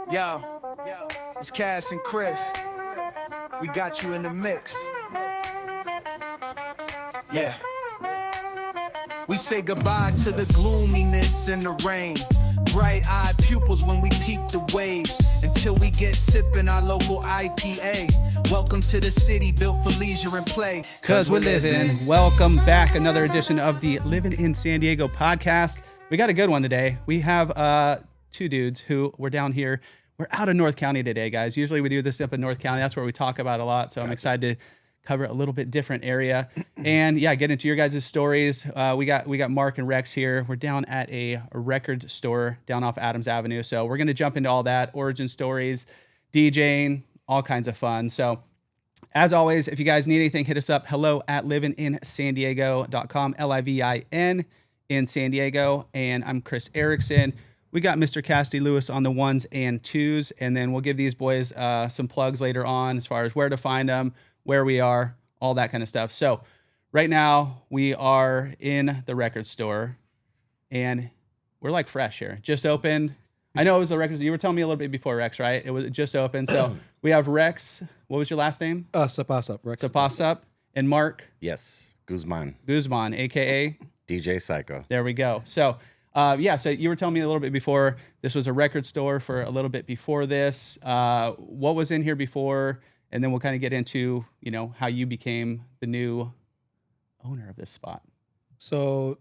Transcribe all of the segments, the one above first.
Yo, it's Cass and Chris. We got you in the mix. Yeah. We say goodbye to the gloominess and the rain. Bright-eyed pupils when we peep the waves. Until we get sipping our local IPA. Welcome to the city built for leisure and play. Cause we're living. Welcome back. Another edition of the Livin in San Diego podcast. We got a good one today. We have two dudes who were down here. We're out of North County today, guys. Usually we do this up in North County. That's where we talk about a lot. So I'm excited to cover a little bit different area. And yeah, get into your guys' stories. We got Mark and Rex here. We're down at a record store down off Adams Avenue. So we're going to jump into all that, origin stories, DJing, all kinds of fun. So as always, if you guys need anything, hit us up. hello@livinsinsandiego.com, LIVIN in San Diego. And I'm Chris Erickson. We got Mr. Cassidy Lewis on the ones and twos, and then we'll give these boys some plugs later on as far as where to find them, where we are, all that kind of stuff. So right now we are in the record store, and we're like fresh here. Just opened. I know it was the record. You were telling me a little bit before, Rex, right? It was just open. So we have Rex. What was your last name? Sapasup, Rex. Sapasup. And Mark? Yes, Guzman, a.k.a.? DJ Syko. There we go. So so you were telling me a little bit before, this was a record store for a little bit before this. What was in here before? And then we'll kind of get into, how you became the new owner of this spot. So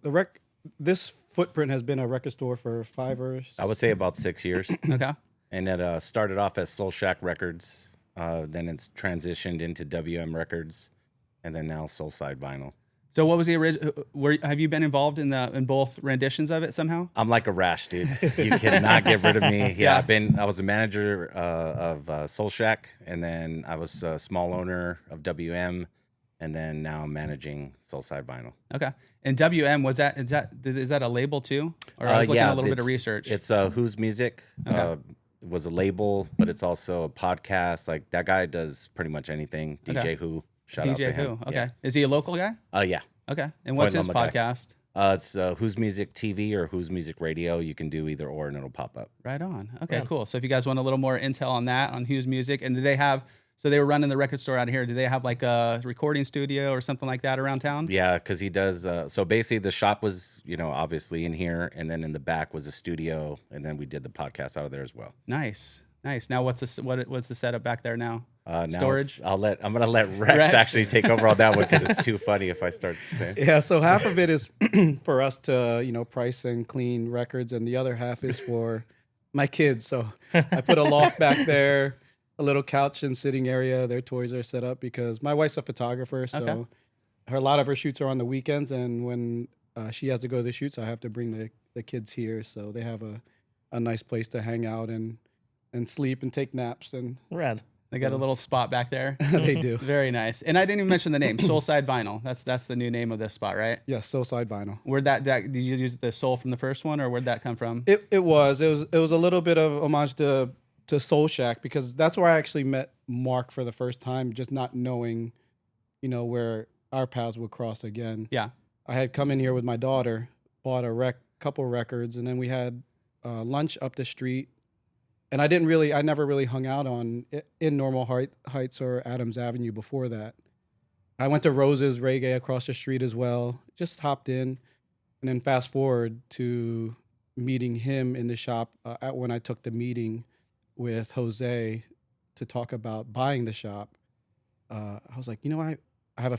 this footprint has been a record store for 5 years. I would say about 6 years. Okay. And it started off as Soul Shack Records. Then it's transitioned into WM Records. And then now Soulside Vinyl. So what was the original? Have you been involved in both renditions of it somehow? I'm like a rash, dude. You cannot get rid of me. Yeah, I was a manager of Soul Shack, and then I was a small owner of WM, and then now I'm managing Soulside Vinyl. Okay. And WM, is that a label too? Or I was looking at a little bit of research. It's Who's Music. Okay. It was a label, but it's also a podcast. Like that guy does pretty much anything. DJ Okay. Who. Shout out to him. Okay. Yeah. Is he a local guy? Yeah. Okay. And what's his Point Loma guy. podcast? It's Who's Music TV or Who's Music Radio. You can do either or, and it'll pop up. Right on. Okay, cool. So if you guys want a little more intel on that, on Hughes Music, and so they were running the record store out here. Do they have like a recording studio or something like that around town? Yeah, because he does. So basically, the shop was, obviously in here, and then in the back was a studio, and then we did the podcast out of there as well. Nice. Now what's the setup back there now? Now Storage? I'm gonna let Rex actually take over on that one because it's too funny if I start saying. Yeah, so half of it is for us to, price and clean records, and the other half is for my kids. So I put a loft back there, a little couch and sitting area. Their toys are set up because my wife's a photographer, so a lot of her shoots are on the weekends, and when she has to go to the shoots, I have to bring the kids here, so they have a nice place to hang out and sleep and take naps. And Rad. They got a little spot back there. they do. Very nice. And I didn't even mention the name, Soulside Vinyl. That's the new name of this spot, right? Yes, Soulside Vinyl. Where'd that did you use the soul from the first one, or where'd that come from? It was a little bit of homage to Soul Shack, because that's where I actually met Mark for the first time, just not knowing, where our paths would cross again. Yeah. I had come in here with my daughter, bought couple records, and then we had lunch up the street. And I never really hung out in Normal Heights or Adams Avenue before that. I went to Rose's Reggae across the street as well, just hopped in, and then fast forward to meeting him in the shop when I took the meeting with Jose to talk about buying the shop. I was like, I have a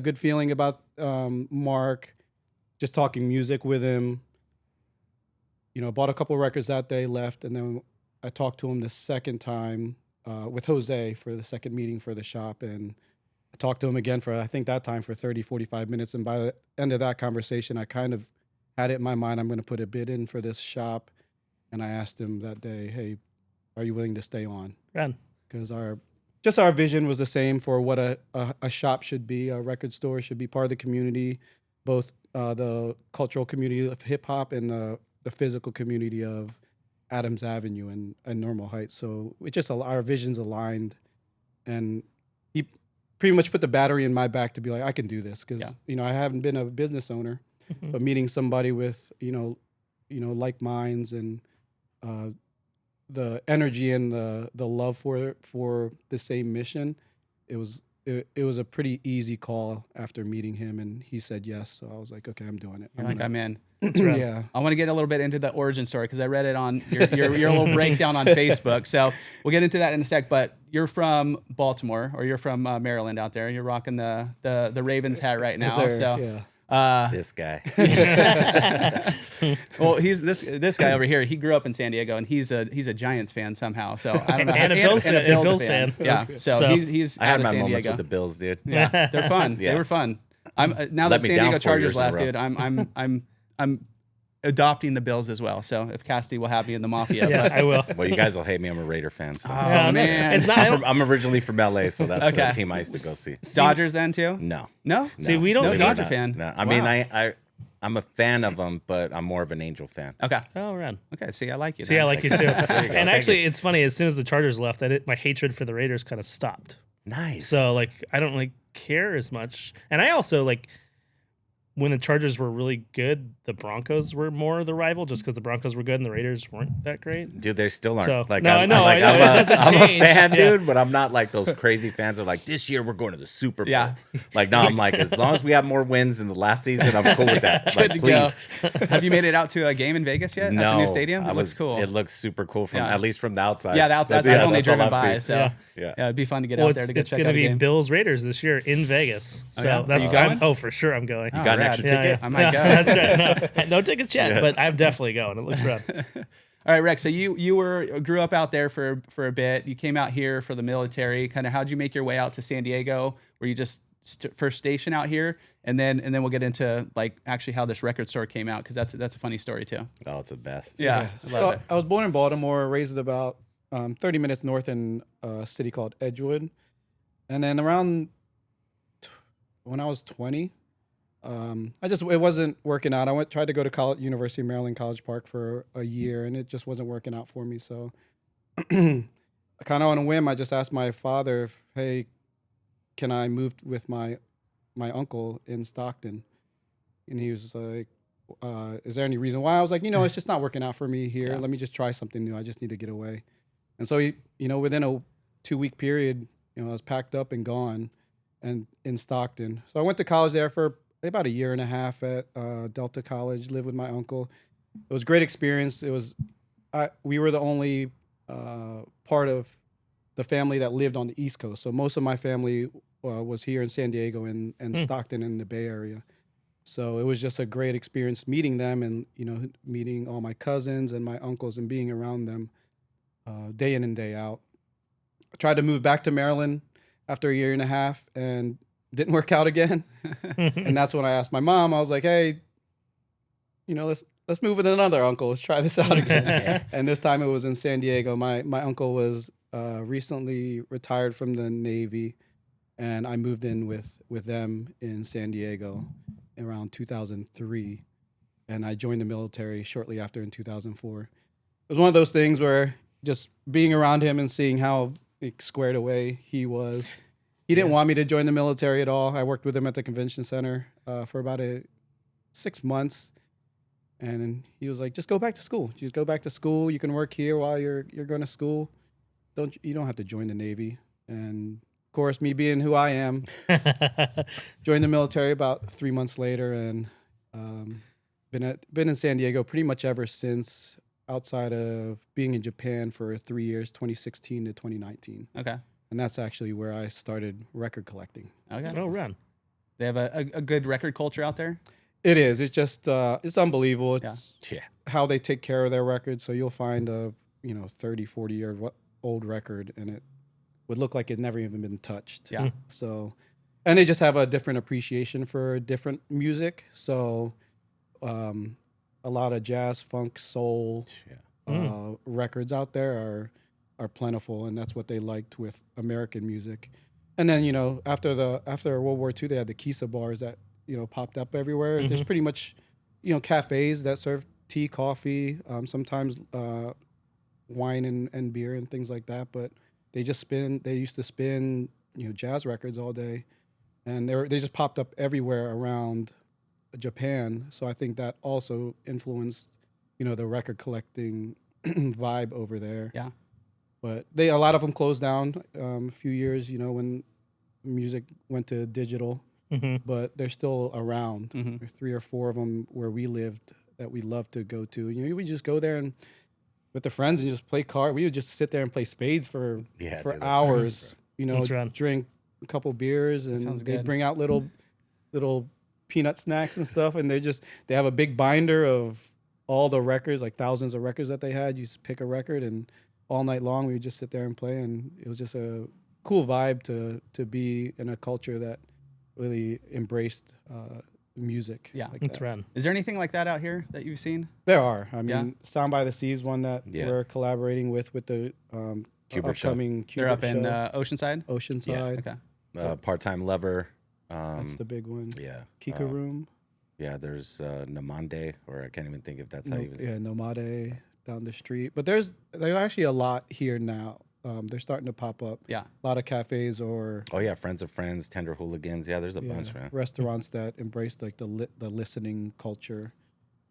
good feeling about Mark, just talking music with him. Bought a couple records that day, left, and then I talked to him the second time with Jose for the second meeting for the shop, and I talked to him again for 30, 45 minutes. And by the end of that conversation, I kind of had it in my mind, I'm going to put a bid in for this shop. And I asked him that day, hey, are you willing to stay on? Rad. Because our vision was the same for what a shop should be. A record store should be part of the community, both the cultural community of hip hop and the physical community of Adams Avenue and Normal Heights. So it just, our visions aligned, and he pretty much put the battery in my back to be like, I can do this. Cause I haven't been a business owner, but meeting somebody with, like minds and the energy and the love for the same mission, it was a pretty easy call after meeting him, and he said yes. So I was like, okay, I'm doing it. I'm in. Yeah. I want to get a little bit into the origin story because I read it on your little breakdown on Facebook. So we'll get into that in a sec. But you're from Baltimore, or you're from Maryland out there. You're rocking the Ravens hat right now. Yes, sir. So Yeah. This guy. well, he's this guy over here. He grew up in San Diego, and he's a Giants fan somehow. So I don't know. And a Bills fan. Yeah. So he's I out had of my San moments Diego. with the Bills, dude. Yeah, they're fun. Yeah. They were fun. I'm now Let that me San down Diego 4 Chargers years in a left, row. dude. I'm adopting the Bills as well. So if Cassidy will have me in the mafia, Yeah, but, I will. Well, you guys will hate me. I'm a Raider fan. So. oh man, It's not. I don't- I'm originally from LA, so that's Okay. the team I used to go see. Dodgers then too. No. No, See, we don't no hate Dodger Not- fan. No. I mean, Wow. I'm a fan of them, but I'm more of an Angel fan. Okay. Oh, right. Okay. See, I like you. See, then. I like you too. you go. And Thank actually, it's funny. As soon as the Chargers left, my hatred for the Raiders kind of stopped. Nice. So like, I don't like care as much. And I also like when the Chargers were really good, the Broncos were more the rival, just because the Broncos were good and the Raiders weren't that great. Dude, they still aren't. So- Like, no, I know, Like, I know, it doesn't I'm a change. fan, Yeah. dude, but I'm not like those crazy fans who are like, this year we're going to the Super Bowl. Yeah. Like, no, I'm like, as long as we have more wins than the last season, I'm cool with that. Good Like, to go. please. Have you made it out to a game in Vegas yet? No, At the new stadium? I It looks cool. It looks super cool from Yeah. at least from the outside. Yeah, that's yeah, I've only that's all driven I've by, seen. so Yeah. Yeah. it'd be fun to get Well, out there to go it's check going to out a be game. Bills Raiders this year in Vegas. So yeah? Are that's you going? Oh, for sure, I'm going. Oh, Got an rad. extra Yeah, ticket? yeah. I might go. That's right. No tickets yet, but I'm definitely going. It looks rad. All right, Rex. So you grew up out there for a bit. You came out here for the military. Kind of how'd you make your way out to San Diego? Were you just first station out here, and then we'll get into like actually how this record store came out, because that's a funny story too. Oh, it's the best. Yeah, I love So it. I was born in Baltimore, raised about 30 minutes north in a city called Edgewood. And then around when I was 20, it wasn't working out. I tried to go to college, University of Maryland, College Park for a year, and it just wasn't working out for me. So kind of on a whim, I just asked my father, hey, can I move with my uncle in Stockton? And he was like, is there any reason why? I was like, it's just not working out for me here. Yeah. Let me just try something new. I just need to get away. And so, within a 2-week period, I was packed up and gone and in Stockton. So I went to college there for about a year and a half at Delta College, lived with my uncle. It was a great experience. We were the only part of the family that lived on the East Coast. So most of my family was here in San Diego and Stockton in the Bay Area. So it was just a great experience meeting them and, meeting all my cousins and my uncles and being around them day in and day out. I tried to move back to Maryland after a year and a half and didn't work out again. And that's when I asked my mom, I was like, hey, let's move with another uncle. Let's try this out again. And this time it was in San Diego. My uncle was recently retired from the Navy, and I moved in with them in San Diego around 2003. And I joined the military shortly after in 2004. It was one of those things where just being around him and seeing how squared away he was. He didn't want me to join the military at all. I worked with him at the convention center for about 6 months. And he was like, just go back to school. Just go back to school. You can work here while you're going to school. You don't have to join the Navy. And of course, me being who I am, joined the military about 3 months later, and been in San Diego pretty much ever since, outside of being in Japan for 3 years, 2016 to 2019. Okay. And that's actually where I started record collecting. Okay. Oh, run. They have a good record culture out there. It is. It's just, it's unbelievable. It's Yeah. how they take care of their records. So you'll find a, 30, 40-year-old record, and it would look like it never even been touched. Yeah. So, and they just have a different appreciation for different music. So, a lot of jazz, funk, soul records out there are plentiful, and that's what they liked with American music. And then after World War II, they had the Kisa bars that popped up everywhere. Mm-hmm. There's pretty much cafes that serve tea, coffee, sometimes wine and beer and things like that. But they used to spin jazz records all day, and they just popped up everywhere around Japan. So I think that also influenced the record collecting vibe over there. Yeah. But a lot of them closed down a few years, when music went to digital. But they're still around. There are 3 or 4 of them where we lived that we love to go to. We just go there and with the friends and just play cards. We would just sit there and play spades for dude, hours. That's rad. Drink a couple beers, and sounds they good. bring out little peanut snacks and stuff. And they have a big binder of all the records, like thousands of records that they had. You just pick a record, and all night long we would just sit there and play. And it was just a cool vibe to be in a culture that really embraced music. Yeah. like That's that. rad. Is there anything like that out here that you've seen? There are. I mean, Yeah. Sound by the Sea is one that Yeah. we're collaborating with the Kubert show. upcoming They're up in show. Oceanside. Oceanside. Okay. Part-time Lover. That's the big one. Yeah. Kika Room. Yeah, there's Namande, or I can't even think if that's how you was. Yeah, Nomade down the street. But there's actually a lot here now. They're starting to pop up. Yeah. A lot of cafes or Oh yeah, Friends of Friends, Tender Hooligans. Yeah, there's a bunch, man. restaurants that embrace like the listening culture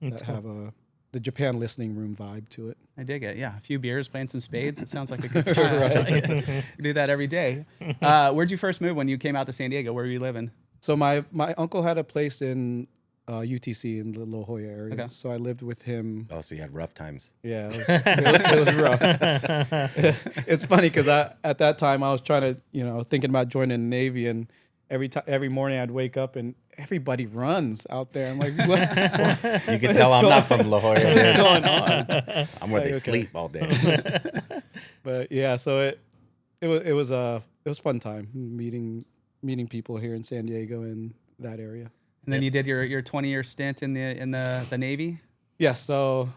That's that cool. have the Japan listening room vibe to it. I dig it. Yeah. A few beers, playing some spades. It sounds like a good time. Do that every day. Where'd you first move when you came out to San Diego? Where were you living? So my uncle had a place in UTC in the La Jolla area. Okay. So I lived with him. Oh, so you had rough times. Yeah, it was rough. It's funny because at that time I was trying to, thinking about joining the Navy, and every morning I'd wake up and everybody runs out there. I'm like, what? You can tell I'm not from La Jolla. What's going on? I'm where they Okay. sleep all day. But yeah, so it was a fun time meeting people here in San Diego in that area. And then you did your 20-year stint in the Navy. Yeah, so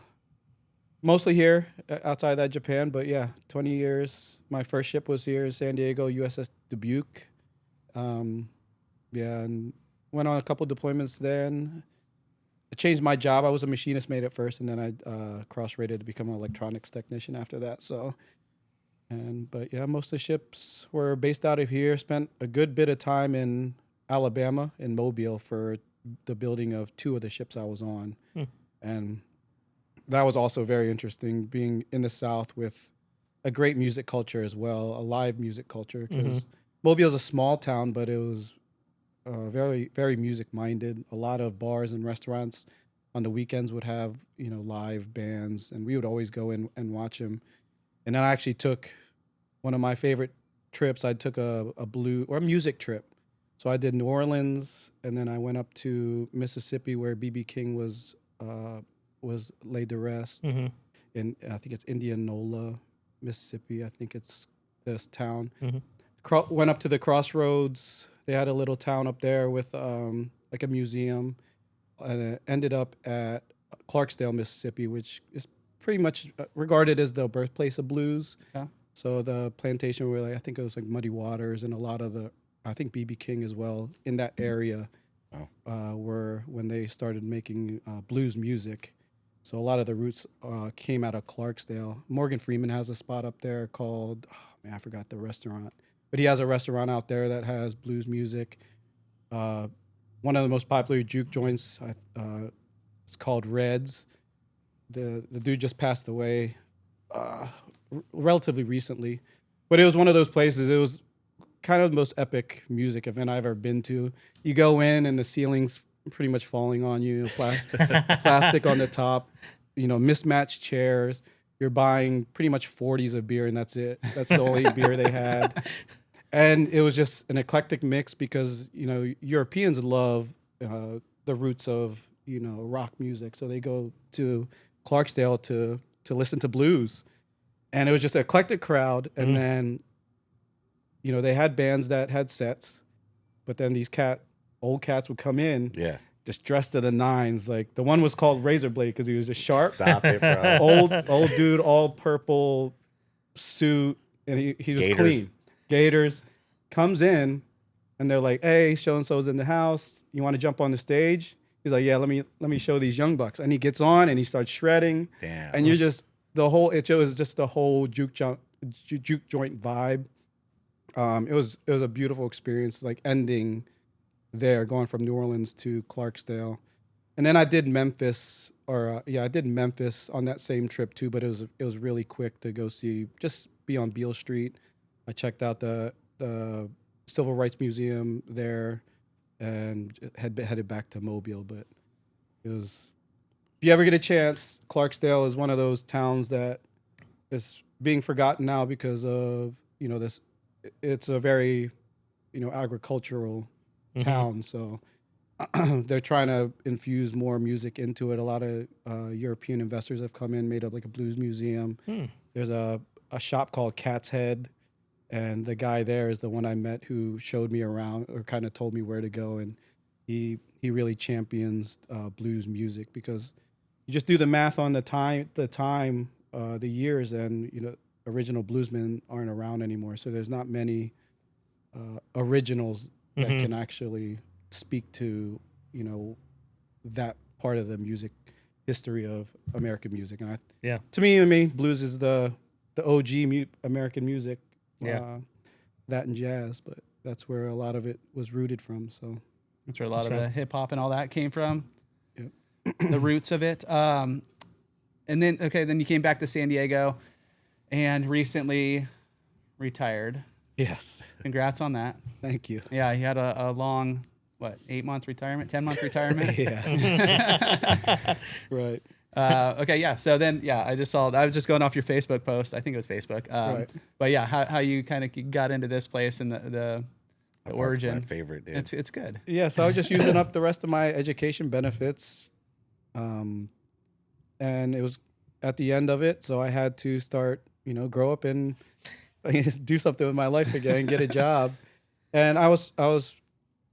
mostly here outside that Japan, but yeah, 20 years. My first ship was here in San Diego, USS Dubuque. And went on a couple deployments then. I changed my job. I was a machinist mate at first, and then I cross-rated to become an electronics technician after that. But yeah, most of the ships were based out of here. Spent a good bit of time in Alabama, in Mobile, for the building of 2 of the ships I was on. And that was also very interesting, being in the South with a great music culture as well, a live music culture, because Mobile is a small town, but it was very, very music-minded. A lot of bars and restaurants on the weekends would have, live bands, and we would always go in and watch them. And then I actually took one of my favorite trips. I took a music trip. So I did New Orleans, and then I went up to Mississippi, where B.B. King was laid to rest. And I think it's Indianola, Mississippi. I think it's this town. Went up to the Crossroads. They had a little town up there with like a museum. And it ended up at Clarksdale, Mississippi, which is pretty much regarded as the birthplace of blues. Yeah. So the plantation where I think it was like Muddy Waters, and a lot of I think B.B. King as well in that area were when they started making blues music. So a lot of the roots came out of Clarksdale. Morgan Freeman has a spot up there called, I forgot the restaurant. But he has a restaurant out there that has blues music. One of the most popular juke joints, it's called Reds. The dude just passed away relatively recently. But it was one of those places, it was kind of the most epic music event I've ever been to. You go in and the ceiling's pretty much falling on you, plastic on the top, mismatched chairs. You're buying pretty much 40s of beer, and that's it. That's the only beer they had. And it was just an eclectic mix because, Europeans love the roots of, rock music. So they go to Clarksdale to listen to blues. And it was just an eclectic crowd. And then, they had bands that had sets, but then these old cats would come in, just dressed to the nines. Like the one was called Razor Blade because he was just sharp. Stop it, bro. old dude, all purple suit, and he was Gators. clean. Gators comes in, and they're like, "Hey, so and so's in the house. You want to jump on the stage?" He's like, "Yeah, let me show these young bucks." And he gets on and he starts shredding. Damn. And you're just it was just the whole juke joint vibe. It was a beautiful experience, like ending there, going from New Orleans to Clarksdale. and then I did Memphis, I did Memphis on that same trip too. But it was really quick to go just be on Beale Street. I checked out the Civil Rights Museum there, and headed back to Mobile. But it was, if you ever get a chance, Clarksdale is one of those towns that is being forgotten now because of this. It's a very agricultural town, so they're trying to infuse more music into it. A lot of European investors have come in, made up like a blues museum. There's a shop called Cat's Head, and the guy there is the one I met who showed me around or kind of told me where to go, and he really champions blues music, because you just do the math on the years, and original bluesmen aren't around anymore, so there's not many originals that can actually speak to that part of the music history of American music. And to me, blues is the OG American music. That and jazz, but that's where a lot of it was rooted from. So that's where a lot of the hip hop and all that came from. Yep. The roots of it. And then you came back to San Diego and recently retired. Yes. Congrats on that. Thank you. Yeah, he had a long, 8-month retirement, 10-month retirement? Yeah. Right. So then, I was just going off your Facebook post. I think it was Facebook. Right. But yeah, how you kind of got into this place and the origin. My favorite, dude. It's good. Yeah, so I was just using up the rest of my education benefits. And it was at the end of it, so I had to start, grow up and do something with my life again, get a job. And I was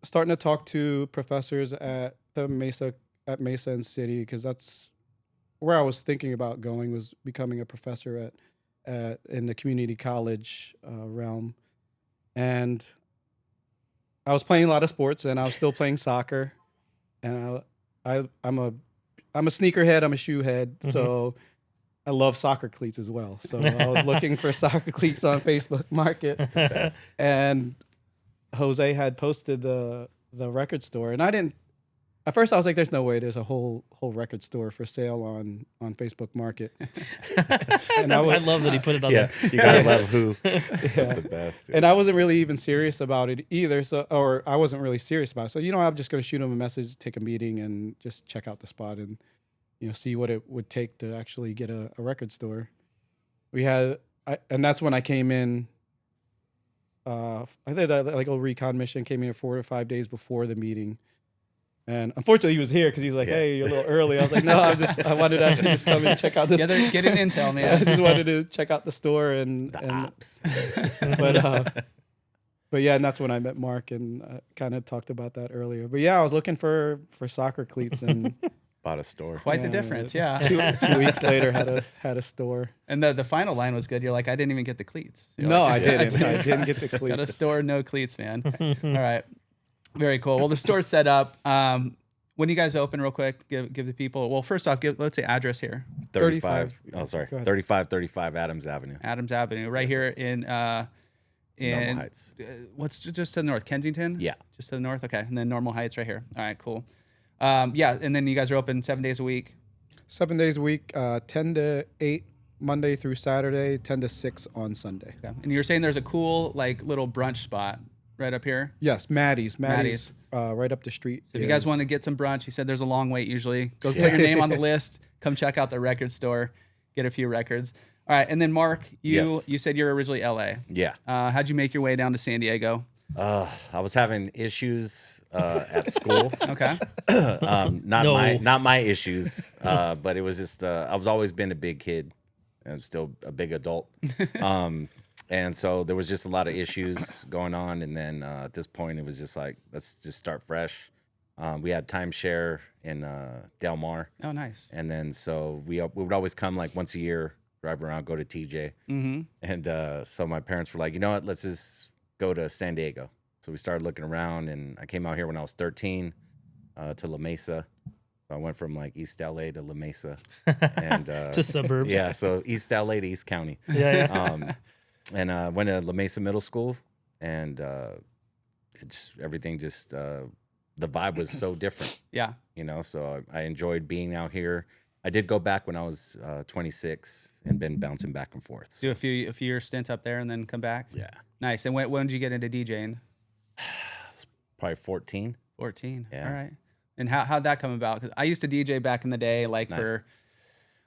starting to talk to professors at Mesa and City, because that's where I was thinking about going, was becoming a professor in the community college realm. And I was playing a lot of sports, and I was still playing soccer. And I'm a sneakerhead, I'm a shoe head, so I love soccer cleats as well. So I was looking for soccer cleats on Facebook Market, and Jose had posted the record store, and I didn't. At first, I was like, "There's no way there's a whole record store for sale on Facebook Market." And I love that he put it on there. You gotta love who. That's the best. Dude. And I wasn't really even serious about it either. Or I wasn't really serious about it. So I'm just gonna shoot him a message, take a meeting, and just check out the spot and see what it would take to actually get a record store. And that's when I came in. I did a recon mission. Came in 4 to 5 days before the meeting. And unfortunately, he was here because he was like, "Hey, you're a little early." I was like, "No, I wanted to actually just come and check out this." Get an intel, man. I just wanted to check out the store and ops. But yeah, and that's when I met Mark, and kind of talked about that earlier. But yeah, I was looking for soccer cleats, and bought a store. Quite the difference, yeah. 2 weeks later, had a store. And the final line was good. You're like, I didn't even get the cleats. I didn't. I didn't get the cleats. Got a store, no cleats, man. All right. Very cool. Well, the store's set up. When you guys open, real quick, give the people. Well, first off, let's say address here. 35. Oh, sorry. 3535 Adams Avenue. Adams Avenue, right here in Normal Heights. What's just to the north? Kensington. Yeah. Just to the north. Okay, and then Normal Heights right here. All right, cool. And then you guys are open 7 days a week. 7 days a week, 10 to 8 Monday through Saturday, 10 to 6 on Sunday. Okay. And you're saying there's a cool little brunch spot right up here? Yes, Maddie's. Right up the street. So if you guys want to get some brunch, he said there's a long wait usually. Go put your name on the list. Come check out the record store. Get a few records. All right. And then Mark, you said you're originally LA. Yeah. How'd you make your way down to San Diego? I was having issues at school. Okay. Not my issues, but it was just I was always been a big kid and still a big adult. And so there was just a lot of issues going on. And then at this point, it was just like, let's just start fresh. We had timeshare in Del Mar. Oh, nice. And then so we would always come like once a year, drive around, go to TJ. Mm-hmm. And so my parents were like, you know what, let's just go to San Diego. So we started looking around, and I came out here when I was 13 to La Mesa. So I went from like East LA to La Mesa. And to suburbs. Yeah, so East LA to East County. Yeah. And went to La Mesa Middle School, and everything the vibe was so different. Yeah. you know, so I enjoyed being out here. I did go back when I was 26 and been bouncing back and forth. Do a few year stint up there and then come back. Yeah. Nice. And when did you get into DJing? Probably 14. 14. Yeah. All right. And how'd that come about? Because I used to DJ back in the day, like Nice. for,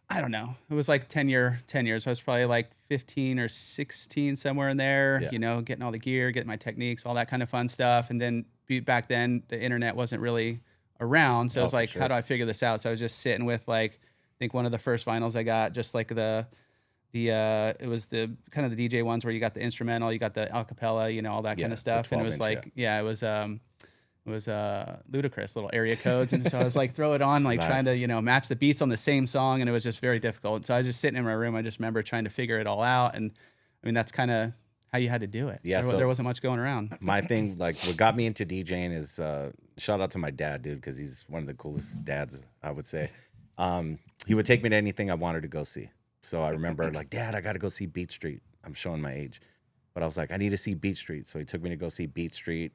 I don't know, it was like 10 years. I was probably like 15 or 16, somewhere in there, Yeah. you know, getting all the gear, getting my techniques, all that kind of fun stuff. And then back then the internet wasn't really around. So I was for like, sure. how do I figure this out? So I was just sitting with like, I think one of the first vinyls I got, just like it was the kind of the DJ ones where you got the instrumental, you got the acapella, you know, all that Yeah, kind of the stuff. And it was 12-inch, like, it was ludicrous little area codes. And so I was like, throw it on, like Nice. trying to, you know, match the beats on the same song. And it was just very difficult. So I was just sitting in my room. I just remember trying to figure it all out. And I mean, that's kind of how you had to do it. Yeah, There, so- there wasn't much going around. My thing, like what got me into DJing is shout out to my dad, dude, because he's one of the coolest dads, I would say. He would take me to anything I wanted to go see. So I remember like, Dad, I got to go see Beat Street. I'm showing my age. But I was like, I need to see Beat Street. So he took me to go see Beat Street.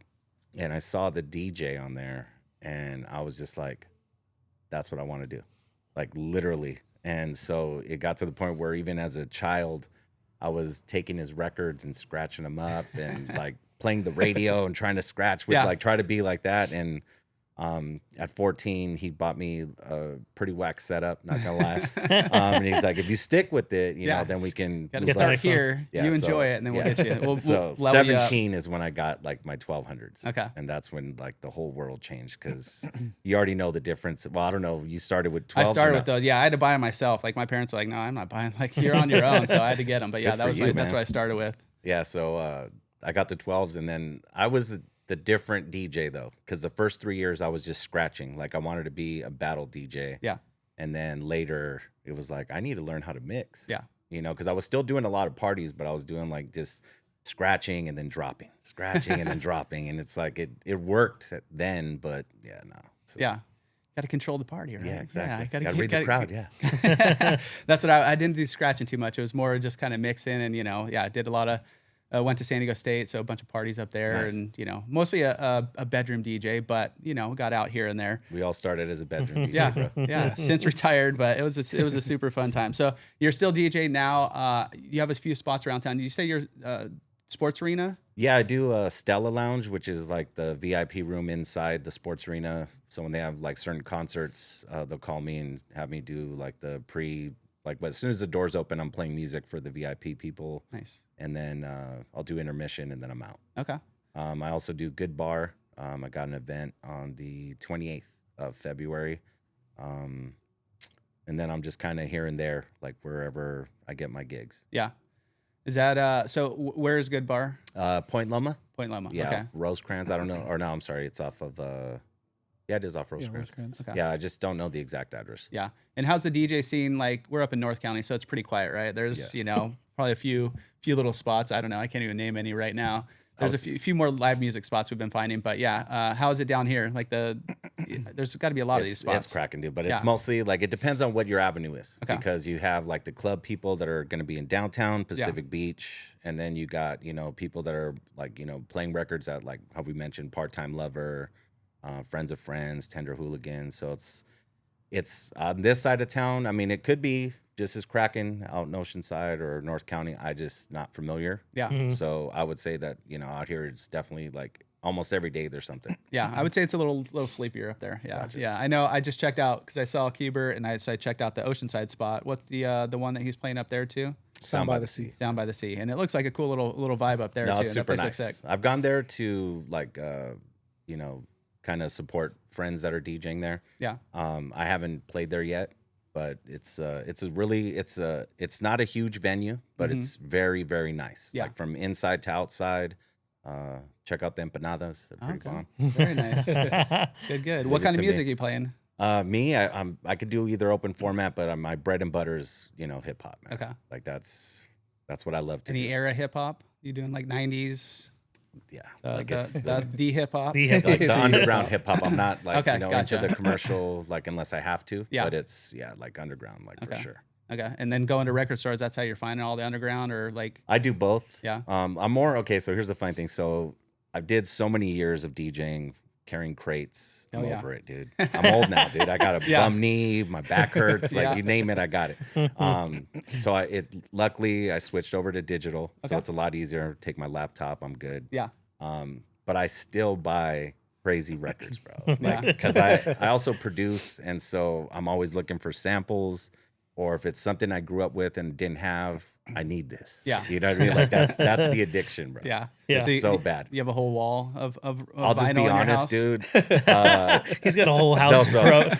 And I saw the DJ on there. And I was just like, that's what I want to do. Like literally. And so it got to the point where even as a child, I was taking his records and scratching them up and like playing the radio and trying to scratch with like try to be like that. And at 14, he bought me a pretty whack setup, not gonna lie. And he's like, if you stick with it, you know, then we can Got to Get the start next one. here. Yeah, You so- enjoy it, and then we'll yeah. get you. We'll, So we'll level you up. 17 is when I got like my 1200s. Okay. And that's when like the whole world changed because you already know the difference. Well, I don't know. You started with 12s. I started with those. Yeah, I had to buy them myself. Like my parents were like, "No, I'm not buying. Like you're on your own." So I had to get them. But yeah, Good that for was you, that's man. what I started with. Yeah, so I got the 12s, and then I was the different DJ though, because the first 3 years I was just scratching. Like I wanted to be a battle DJ. Yeah. And then later it was like I need to learn how to mix. Yeah. You know, because I was still doing a lot of parties, but I was doing like just scratching and then dropping, scratching and then dropping, and it's like it worked then, but yeah, no. So, Yeah. Got to control the party, right? Yeah, exactly. Yeah, Gotta read the crowd. Yeah. That's what I didn't do scratching too much. It was more just kind of mixing and, you know, I did a lot of, went to San Diego State. So a bunch of parties up there Nice. and, you know, mostly a bedroom DJ, but, you know, got out here and there. We all started as a bedroom DJ, Yeah. bro. Yeah. Since retired, but it was a super fun time. So you're still DJ now. You have a few spots around town. Did you say you're sports arena? Yeah, I do a Stella Lounge, which is like the VIP room inside the sports arena. So when they have like certain concerts, they'll call me and have me do like the but as soon as the doors open, I'm playing music for the VIP people. Nice. And then I'll do intermission and then I'm out. Okay. I also do Good Bar. I got an event on the 28th of February. And then I'm just kind of here and there, like wherever I get my gigs. Yeah. Is that, where is Good Bar? Point Loma. Point Loma. Yeah, Okay. Rosecrans. I don't know. Or no, I'm sorry. It's off of. Yeah, it is off Yeah, Rosecrans. Rosecrans. Okay. Yeah, I just don't know the exact address. Yeah. And how's the DJ scene? Like we're up in North County, so it's pretty quiet, right? There's, you know, probably a few little spots. I don't know. I can't even name any right now. There's a few more live music spots we've been finding, but yeah. How is it down here? Like there's got to be a lot of these spots. It's cracking, dude. But it's Yeah. mostly like it depends on what your avenue is. Okay. Because you have like the club people that are going to be in downtown Pacific Beach, and then you got people that are like playing records at like how we mentioned Part Time Lover, Friends of Friends, Tender Hooligans. So it's on this side of town. I mean, it could be just as cracking out in Oceanside or North County. I just not familiar. Yeah. So I would say that out here it's definitely like almost every day there's something. Yeah. I would say it's a little sleepier up there. Yeah. Gotcha. Yeah. I know. I just checked out because I saw Kubert and I checked out the Oceanside spot. What's the one that he's playing up there too? Sound by the Sea. Down by the Sea, and it looks like a cool little vibe up there No, too. it's and that super place nice. looks sick. I've gone there to like kind of support friends that are DJing there. Yeah. I haven't played there yet, but it's not a huge venue, but it's very, very nice. Yeah. Like from inside to outside. Check out the empanadas. They're pretty Okay. bomb. Very nice. Good. What it kind of to music me. are you playing? Me, I could do either open format, but my bread and butter is hip hop. Man. Okay. Like that's what I love to Any do. era hip hop? You doing like 90s? Yeah, The it's hip hop. The hip-hop. like the underground hip hop. I'm not like Okay, gotcha. into the commercial like unless I have to. Yeah. But it's like underground like for Okay. sure. Okay. And then going to record stores, that's how you're finding all the underground or like I do both. Yeah. I'm more okay. So here's the funny thing. So I did so many years of DJing carrying crates. Oh, I'm yeah. over it, dude. I'm old now, dude. I got a Yeah. bum knee. My back hurts. Like Yeah. you name it, I got it. So luckily I switched over to digital, so Okay. it's a lot easier. Take my laptop, I'm good. Yeah. But I still buy crazy records, bro. Yeah. Like, because I also produce, and so I'm always looking for samples, or if it's something I grew up with and didn't have, I need this. Yeah. You know what I mean? Like that's the addiction, bro. Yeah. Yeah. It's so bad. You have a whole wall of I'll just vinyl be in your honest, house? dude. He's got a whole house. No, bro.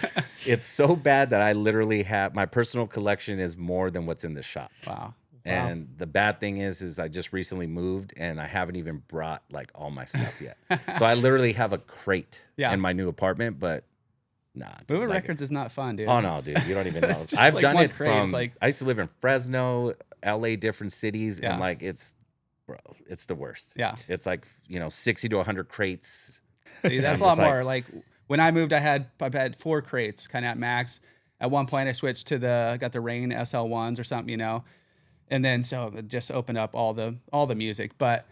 It's so bad that I literally have my personal collection is more than what's in the shop. Wow. And the bad thing is I just recently moved and I haven't even brought like all my stuff yet. So I literally have a crate Yeah. in my new apartment, but nah. Dude, Moving like, records is not fun, dude. Oh no, dude, you don't even know. It's just I've like done one it crate, from. it's like- I used to live in Fresno, LA, different cities, Yeah. and like it's, bro, it's the worst. Yeah. It's like 60 to 100 crates. See, that's a I'm lot just like- more. Like when I moved, I had 4 crates kind of at max. At one point, I switched to got the Rain SL1s or something, and then so it just opened up all the music. But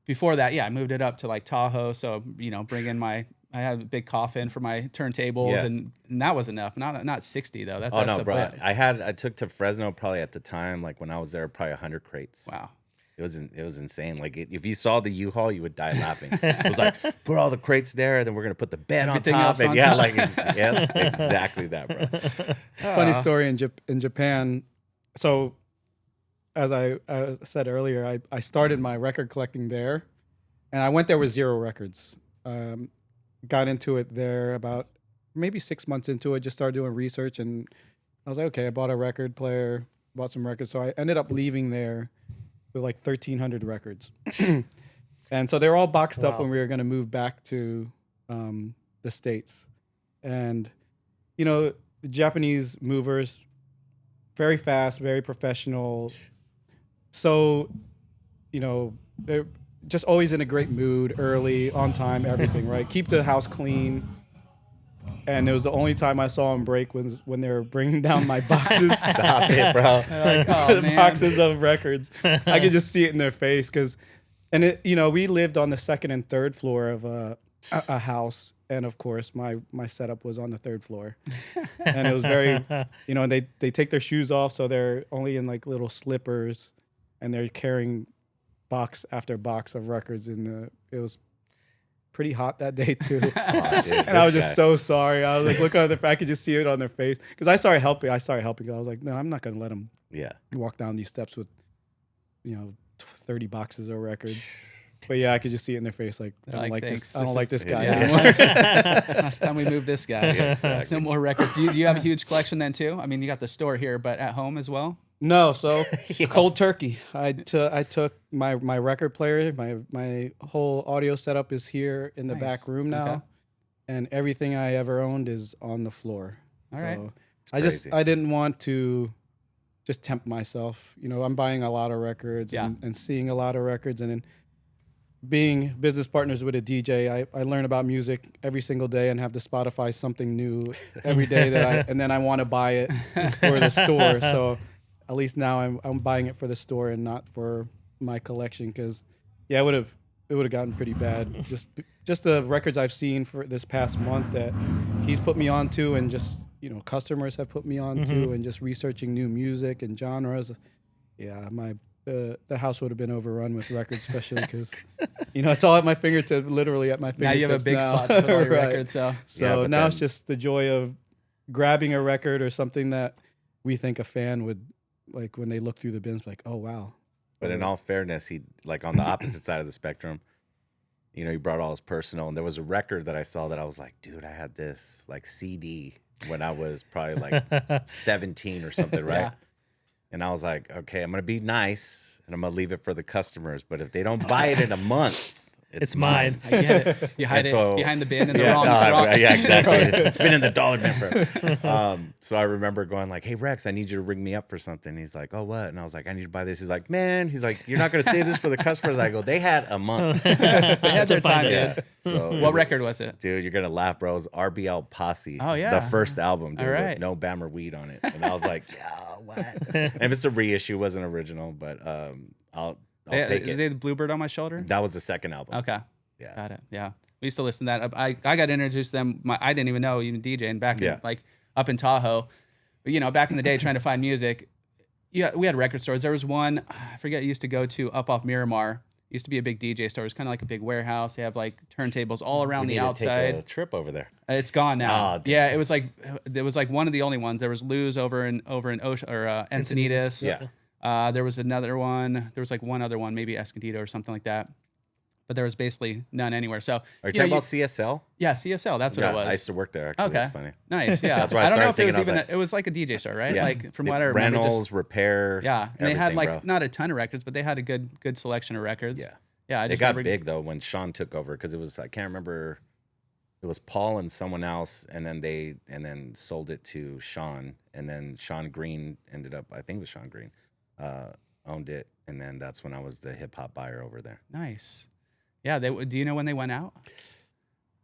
before that, yeah, I moved it up to like Tahoe. So bring in I had a big coffin for my turntables, Yeah. and that was enough. Not 60 though. Oh That's no, a bro! bit. I took to Fresno probably at the time, like when I was there, probably 100 crates. Wow. It was insane. Like if you saw the U-Haul, you would die laughing. It was like put all the crates there, then we're gonna put the bed Everything on top, else and on yeah, top. like exactly that, bro. It's a funny story in Japan. So, as I said earlier, I started my record collecting there, and I went there with 0 records. Got into it there about maybe 6 months into it. Just started doing research, and I was like, okay, I bought a record player, bought some records. So I ended up leaving there with like 1,300 records, and so they're all boxed up Wow. when we were going to move back to the States, and the Japanese movers, very fast, very professional. So, they're just always in a great mood, early, on time, everything, right? Keep the house clean. And it was the only time I saw them break when they were bringing down my boxes. Stop it, bro. Like, oh, The man. boxes of records. I could just see it in their face we lived on the 2nd and 3rd floor of a house, and of course my setup was on the 3rd floor, and it was very, and they take their shoes off, so they're only in like little slippers, and they're carrying box after box of records it was pretty hot that day too. Oh, dude, And I was this just guy. so sorry. I was like, look at I could just see it on their face, because I started helping. I was like, no, I'm not gonna let them Yeah. walk down these steps with 30 boxes of records. But yeah, I could just see it in their face, like, I They're don't like, like "Thanks, this. I don't this like is- this guy Yeah. anymore. Last time we moved this guy. Yeah, exactly. No more records. Do you have a huge collection then too? I mean, you got the store here, but at home as well. No, so Yes. cold turkey. I took my record player, my whole audio setup is here in the Nice. back room now, Okay. and everything I ever owned is on the floor. All right. crazy. I didn't want to just tempt myself. I'm buying a lot of records Yeah. and seeing a lot of records, and then being business partners with a DJ, I learn about music every single day and have to Spotify something new every day and then I want to buy it for the store. So at least now I'm buying it for the store and not for my collection, because it would have gotten pretty bad. Just the records I've seen for this past month that he's put me onto, and just customers have put me onto, and just researching new music and genres. Yeah, the house would have been overrun with records, especially because it's all at my fingertips, literally at my Now fingertips. you have a big now. spot to put all your Right. records. So So but now it's then- just the joy of grabbing a record or something that we think a fan would like when they look through the bins, like, oh wow. But in all fairness, he like on the opposite side of the spectrum, he brought all his personal, and there was a record that I saw that I was like, dude, I had this like CD when I was probably like 17 or something, right? Yeah. And I was like, okay, I'm gonna be nice and I'm gonna leave it for the customers, but if they don't buy it in a month, It's mine. I get it. You hide And it so- behind the bin in the Yeah, wrong. no, the wrong yeah, exactly. It's been in the dollar bin forever. So I remember going like, "Hey Rex, I need you to ring me up for something." He's like, "Oh, what?" And I was like, "I need to buy this." He's like, "Man," he's like, "You're not gonna save this for the customers." I go, "They had a month." They had their To find time, it. dude. So What record was it? dude, you're gonna laugh, bro. It was RBL Posse. Oh, yeah. The first album, dude, All right. with no Bammer weed on it. And I was like, yeah, what? And if it's a reissue, it wasn't original, but I'll take it. They had the Bluebird on my shoulder. That was the second album. Okay, Yeah. got it. Yeah, We used to listen to that. I got introduced to them. I didn't even know even DJing back in like up in Tahoe. But, you know, back in the day trying to find music. Yeah, we had record stores. There was one, I forget, used to go to up off Miramar. Used to be a big DJ store. It's kind of like a big warehouse. They have like turntables all around the outside. Take a trip over there. It's gone now. Oh, yeah, it was like one of the only ones. There was Lou's over in Ocean or Encinitas. Yeah. There was another one. There was like one other one, maybe Escondido or something like that. But there was basically none anywhere. So are you talking about CSL? Yeah, CSL. That's what it was. I used to work there. Actually. Okay, That's funny. Nice. Yeah, That's why I don't know if it started was thinking, even. It was like a DJ store, right? Yeah. Like from what I remember, rentals, repair. Yeah, and they had like bro. not a ton of records, but they had a good selection of records. Yeah. Yeah, I It just got remember- big though when Sean took over because it was I can't remember. It was Paul and someone else, and then sold it to Sean, and then Sean Green ended up. I think it was Sean Green, owned it, and then that's when I was the hip hop buyer over there. Nice. Yeah. Do you know when they went out?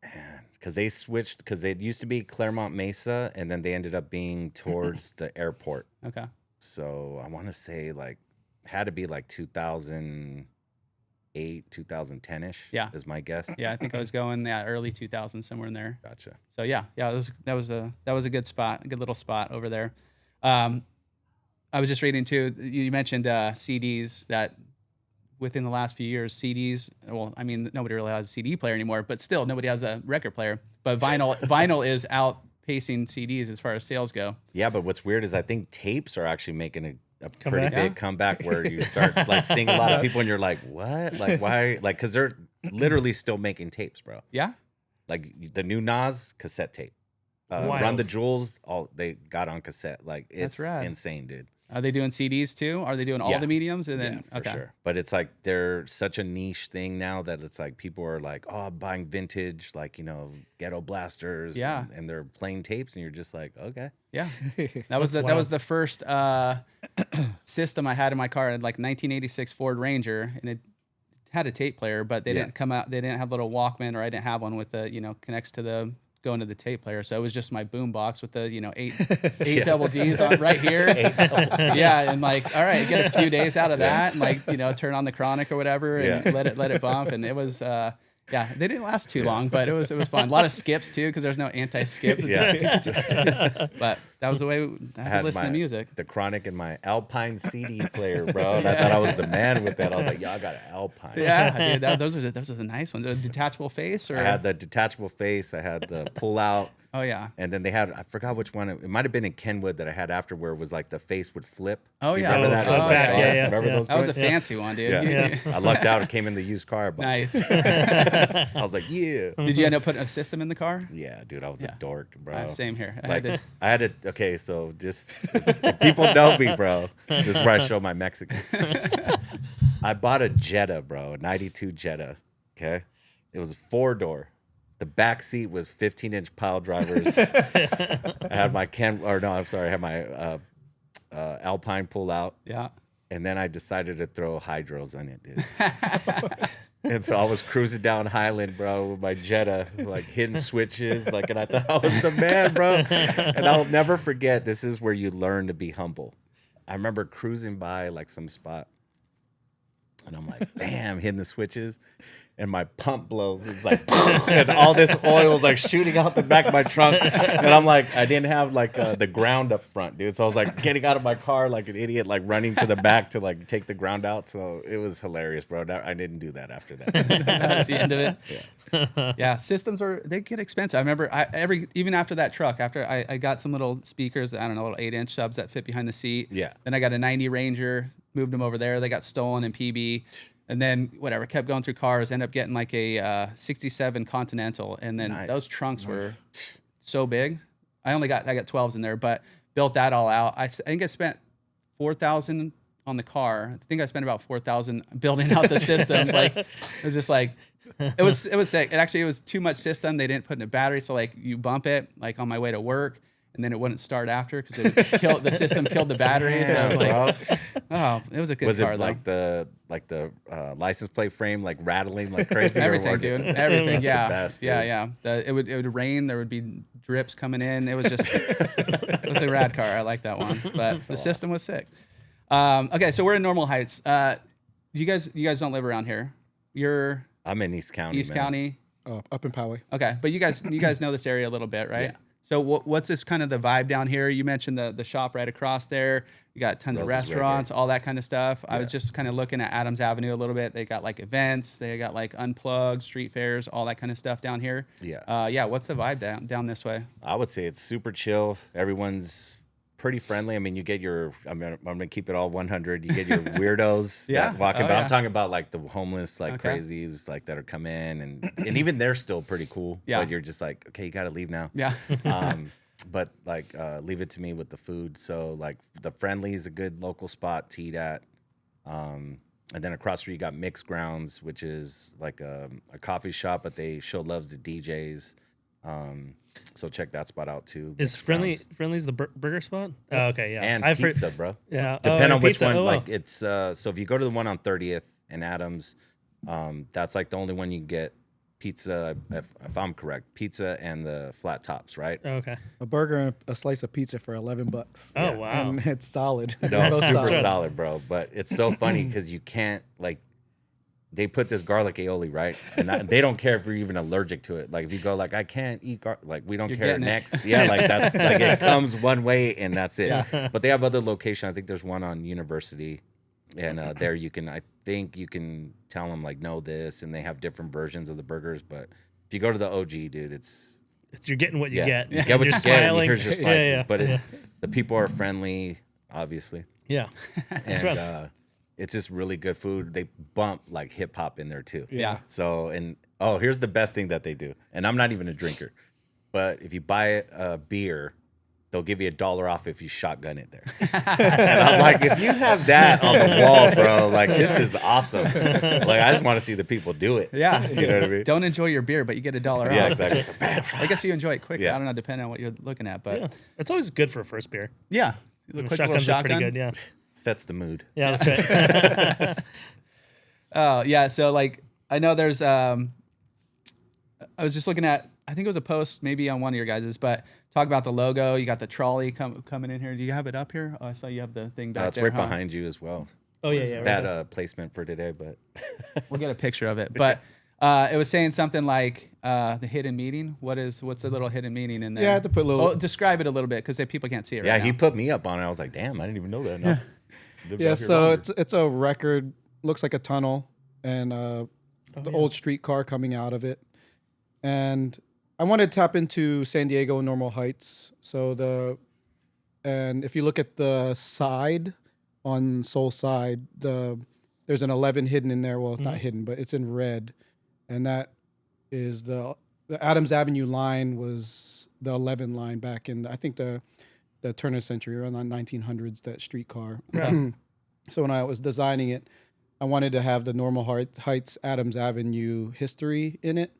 Man, because they switched because it used to be Claremont Mesa, and then they ended up being towards the airport. Okay. So I want to say like had to be like 2008, 2010ish. Yeah. is my guess. Yeah, I think I was going early 2000s, somewhere in there. Gotcha. So yeah, that was a good spot, a good little spot over there. I was just reading too. You mentioned CDs that within the last few years, CDs. Well, I mean, nobody really has a CD player anymore, but still, nobody has a record player. But vinyl is outpacing CDs as far as sales go. Yeah, but what's weird is I think tapes are actually making a pretty Comeback? big comeback where you start like seeing a lot of people and you're like, what? Like why? Like because they're literally still making tapes, bro. Yeah. Like the new Nas cassette tape. Wild. Run the Jewels, all they got on cassette. Like it's That's rad. insane, dude. Are they doing CDs too? Are they doing all Yeah. the mediums? And then Yeah, for sure. But it's like they're such a niche thing now that it's like people are like, oh, I'm buying vintage, like, you know, ghetto blasters. Yeah. And they're playing tapes, and you're just like, okay. Yeah, that was the first system I had in my car. I had like 1986 Ford Ranger, and it had a tape player, but they didn't come out. They didn't have a little Walkman, or I didn't have one with the connects to the going to the tape player. So it was just my boom box with the eight double D's on right here. Yeah, and like all right, get a few days out of that, and like turn on the Chronic or whatever, and let it bump, and it was. Yeah, they didn't last too long, but it was fun. A lot of skips too, because there's no anti-skip. But that was the way I had to listen to music. The Chronic in my Alpine CD player, bro. And I thought I was the man with that. I was like, yeah, I got an Alpine. Yeah, dude, those are the nice ones. A detachable face, or I had the detachable face. I had the pull out. oh yeah, And then they had, I forgot which one. It might have been in Kenwood that I had after where it was like the face would flip. Oh, Do you yeah. remember Oh, that? flip I was like, back, oh, yeah. Remember those that was a joints? fancy one, dude. Yeah. I lucked out. It came in the used car. But Nice. I was like, yeah. Did you end up putting a system in the car? Yeah, dude. I was Yeah. a dork, bro. Same here. I had to, okay, so just, if people know me, bro. This is where I show my Mexican. I bought a Jetta, bro, a 92 Jetta, okay? It was a 4-door. The back seat was 15-inch pile drivers. I had my I had my Alpine pull out, Yeah. and then I decided to throw hydros on it, dude. And so I was cruising down Highland, bro, with my Jetta, like hitting switches, like, and I thought I was the man, bro. And I'll never forget, this is where you learn to be humble. I remember cruising by like some spot, and I'm like, bam, hitting the switches, and my pump blows. It's like, and all this oil is like shooting out the back of my trunk. And I'm like, I didn't have like the ground up front, dude. So I was like getting out of my car like an idiot, like running to the back to like take the ground out. So it was hilarious, bro. I didn't do that after that. That's the end of it. Yeah. Yeah, systems they get expensive. I remember even after that truck, after I got some little speakers, I don't know, little 8-inch subs that fit behind the seat. Yeah. Then I got a 90 Ranger, moved them over there. They got stolen in PB. And then whatever, kept going through cars, ended up getting like a 67 Continental. And then Nice. those trunks were so big. I got 12s in there, but built that all out. I think I spent $4,000 on the car. I think I spent about $4,000 building out the system. Like it was just like it was sick. It was too much system. They didn't put in a battery, so like you bump it like on my way to work, and then it wouldn't start after because it would kill the system killed the battery. So I was like, oh, it was a good Was car it though. like the license plate frame like rattling like crazy? Everything, or dude. Everything. That's Yeah. the best, yeah. dude. Yeah. It would rain. There would be drips coming in. It was just, it was a rad car. I like that one. But the system was sick. Okay. So we're in Normal Heights. You guys don't live around here. You're I'm in East County. East man. County. up in Poway. Okay, but you guys know this area a little bit, right? Yeah. So what's this kind of the vibe down here? You mentioned the shop right across there. You got tons of Rose's restaurants, all that kind of stuff. I Yeah. was just kind of looking at Adams Avenue a little bit. They got like events, they got like unplugged street fairs, all that kind of stuff down here. Yeah. Yeah. What's the vibe down this way? I would say it's super chill. Everyone's pretty friendly. I mean, you get your, I'm gonna keep it all 100. You get your weirdos Yeah. that walking Oh, about. yeah. I'm talking about like the homeless, like Okay. crazies, like that are coming in, and even they're still pretty cool. Yeah. But you're just like, okay, you got to leave now. Yeah. But like, leave it to me with the food. So like, the Friendly is a good local spot to eat at. And then across the street, you got Mixed Grounds, which is like a coffee shop, but they show loves to DJs. So check that spot out too. Is Mixed Friendly's Grounds. the burger spot? Oh, okay, yeah. And I've heard- pizza, bro. Yeah. Depend oh, on which pizza. one. Oh, wow. Like it's so if you go to the one on 30th and Adams, that's like the only one you can get pizza. If I'm correct, pizza and the flat tops, right? Oh, okay. A burger and a slice of pizza for $11. Oh, wow. And it's solid. No, Both super solid. solid, bro. But it's so funny because you can't like. They put this garlic aioli, right? And they don't care if you're even allergic to it. Like if you go like I can't eat garlic, like we don't You're care getting it. next. Yeah, like that's like it comes one way and that's it. Yeah. But they have other location. I think there's one on University, and there you can. I think you can tell them like no this, and they have different versions of the burgers. But if you go to the OG, dude, it's You're getting what you yeah, get. you get what You're you get. And smiling. here's your Yeah, slices, yeah, but it's the people are friendly, obviously. yeah. And right. it's just really good food. They bump like hip hop in there too. Yeah. So and here's the best thing that they do. And I'm not even a drinker, but if you buy a beer, they'll give you $1 off if you shotgun it there. And I'm like, if you have that on the wall, bro, like this is awesome. Like I just want to see the people do it. Yeah. You know what I mean? Don't enjoy your beer, but you get $1 off. Yeah, exactly. I guess you enjoy it quick. Yeah. I don't know, depending on what you're looking at, but Yeah. It's always good for a first beer. yeah. The quick little Shotguns are pretty shotgun. good. Yeah. Sets the mood. Yeah, that's right. Oh yeah, so like I know there's I was just looking at, I think it was a post maybe on one of your guys's, but talk about the logo. You got the trolley coming in here. Do you have it up here? Oh, I saw you have the thing back It's there. right huh? behind you as well. Oh yeah, yeah. Right. Bad placement for today, but We'll get a picture of it. But it was saying something like the hidden meaning. What's the little hidden meaning in there? Yeah, I had to put a little. Well, describe it a little bit because people can't see it yeah, right he now. put me up on it. I was like, damn, I didn't even know that. No. Lived Yeah, out here so longer. it's a record. Looks like a tunnel and the old streetcar coming out of it. And I wanted to tap into San Diego and Normal Heights. And if you look at the side on Soul side, there's an 11 hidden in there. Well, it's not hidden, but it's in red, and that is the Adams Avenue line was the 11 line back in I think the turn of the century, around the 1900s. That streetcar. So when I was designing it, I wanted to have the Normal Heights Adams Avenue history in it.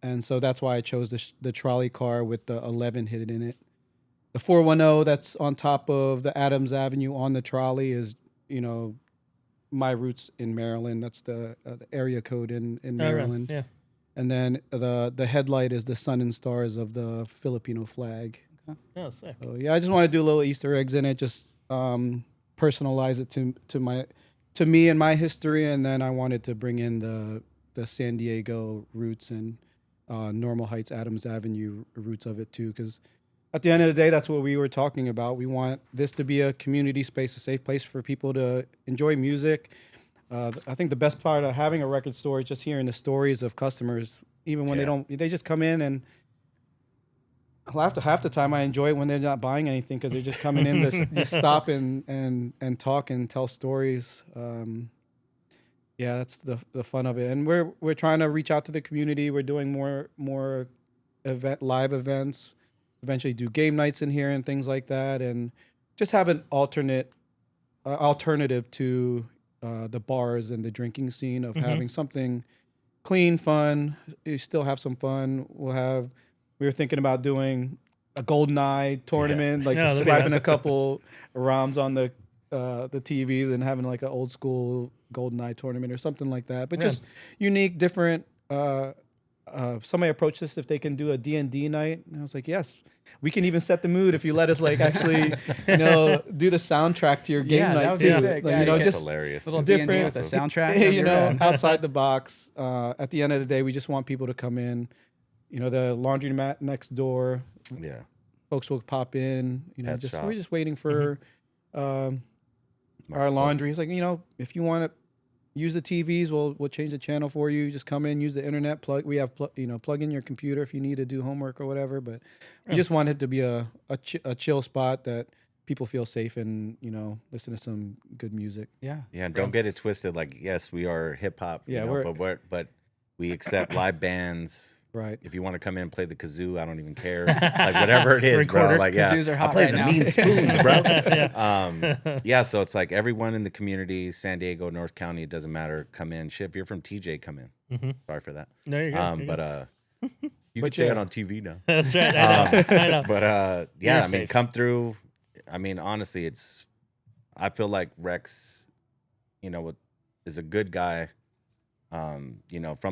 And so that's why I chose the trolley car with the 11 hidden in it. The 410 that's on top of the Adams Avenue on the trolley is, my roots in Maryland. That's the area code in Maryland. Yeah. And then the headlight is the sun and stars of the Filipino flag. Oh, sick. So yeah, I just want to do little Easter eggs in it, just personalize it to me and my history, and then I wanted to bring in the San Diego roots and Normal Heights, Adams Avenue roots of it too, because at the end of the day, that's what we were talking about. We want this to be a community space, a safe place for people to enjoy music. I think the best part of having a record store is just hearing the stories of customers, even when they just come in, and half the time I enjoy it when they're not buying anything because they're just coming in to just stop and talk and tell stories. Yeah, that's the fun of it. And we're trying to reach out to the community. We're doing more live events. Eventually do game nights in here and things like that, and just have an alternative to the bars and the drinking scene of having something clean, fun. You still have some fun. We were thinking about doing a GoldenEye tournament, that'd be slapping fun. a couple ROMs on the TVs and having like an old school GoldenEye tournament or something like that. But just unique, different somebody approached us if they can do a D&D night, and I was like, yes, we can even set the mood if you let us like actually, do the soundtrack to your game Yeah, night that would be too. sick. Like, Yeah, you get just hilarious. little different- D&D with the soundtrack. That'd be rad. outside the box. At the end of the day, we just want people to come in. The laundromat next door, Yeah. folks will pop in. Pet shop. We're just waiting for our laundry. It's like, if you want to use the TVs, we'll change the channel for you. Just come in, use the internet. We have plug in your computer if you need to do homework or whatever. But we just want it to be a chill spot that people feel safe and listen to some good music. Yeah. Yeah, and don't get it twisted. Like, yes, we are hip hop. Yeah, but we accept live bands. Right. If you want to come in and play the kazoo, I don't even care. Like whatever it is, bro. Recorder. Like yeah, Kazoos are hot I play right the now. mean spoons, bro. Yeah. So it's like everyone in the community, San Diego, North County, it doesn't matter. Come in. Shit, if you're from TJ, come in. Sorry for that. No, you're good. You're good. You can say it on TV now. That's right. I know. But yeah, You're I mean, safe. come through. I mean, honestly, I feel like Rex, is a good guy. From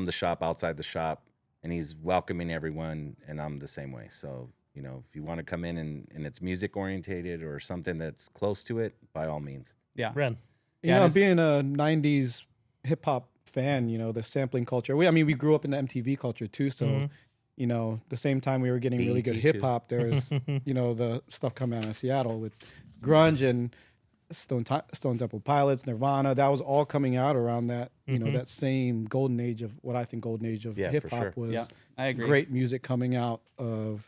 the shop, outside the shop, and he's welcoming everyone, and I'm the same way. So, if you want to come in and it's music orientated or something that's close to it, by all means. Yeah. Ren. Yeah, Being a '90s hip hop fan, the sampling culture. We grew up in the MTV culture too. So, the same time we were getting really good BET hip too. hop, there was, the stuff coming out of Seattle with grunge and Stone Temple Pilots, Nirvana. That was all coming out around that, that same golden age of what I think golden age of Yeah, hip for hop sure. was. Yeah, I agree. Great music coming out of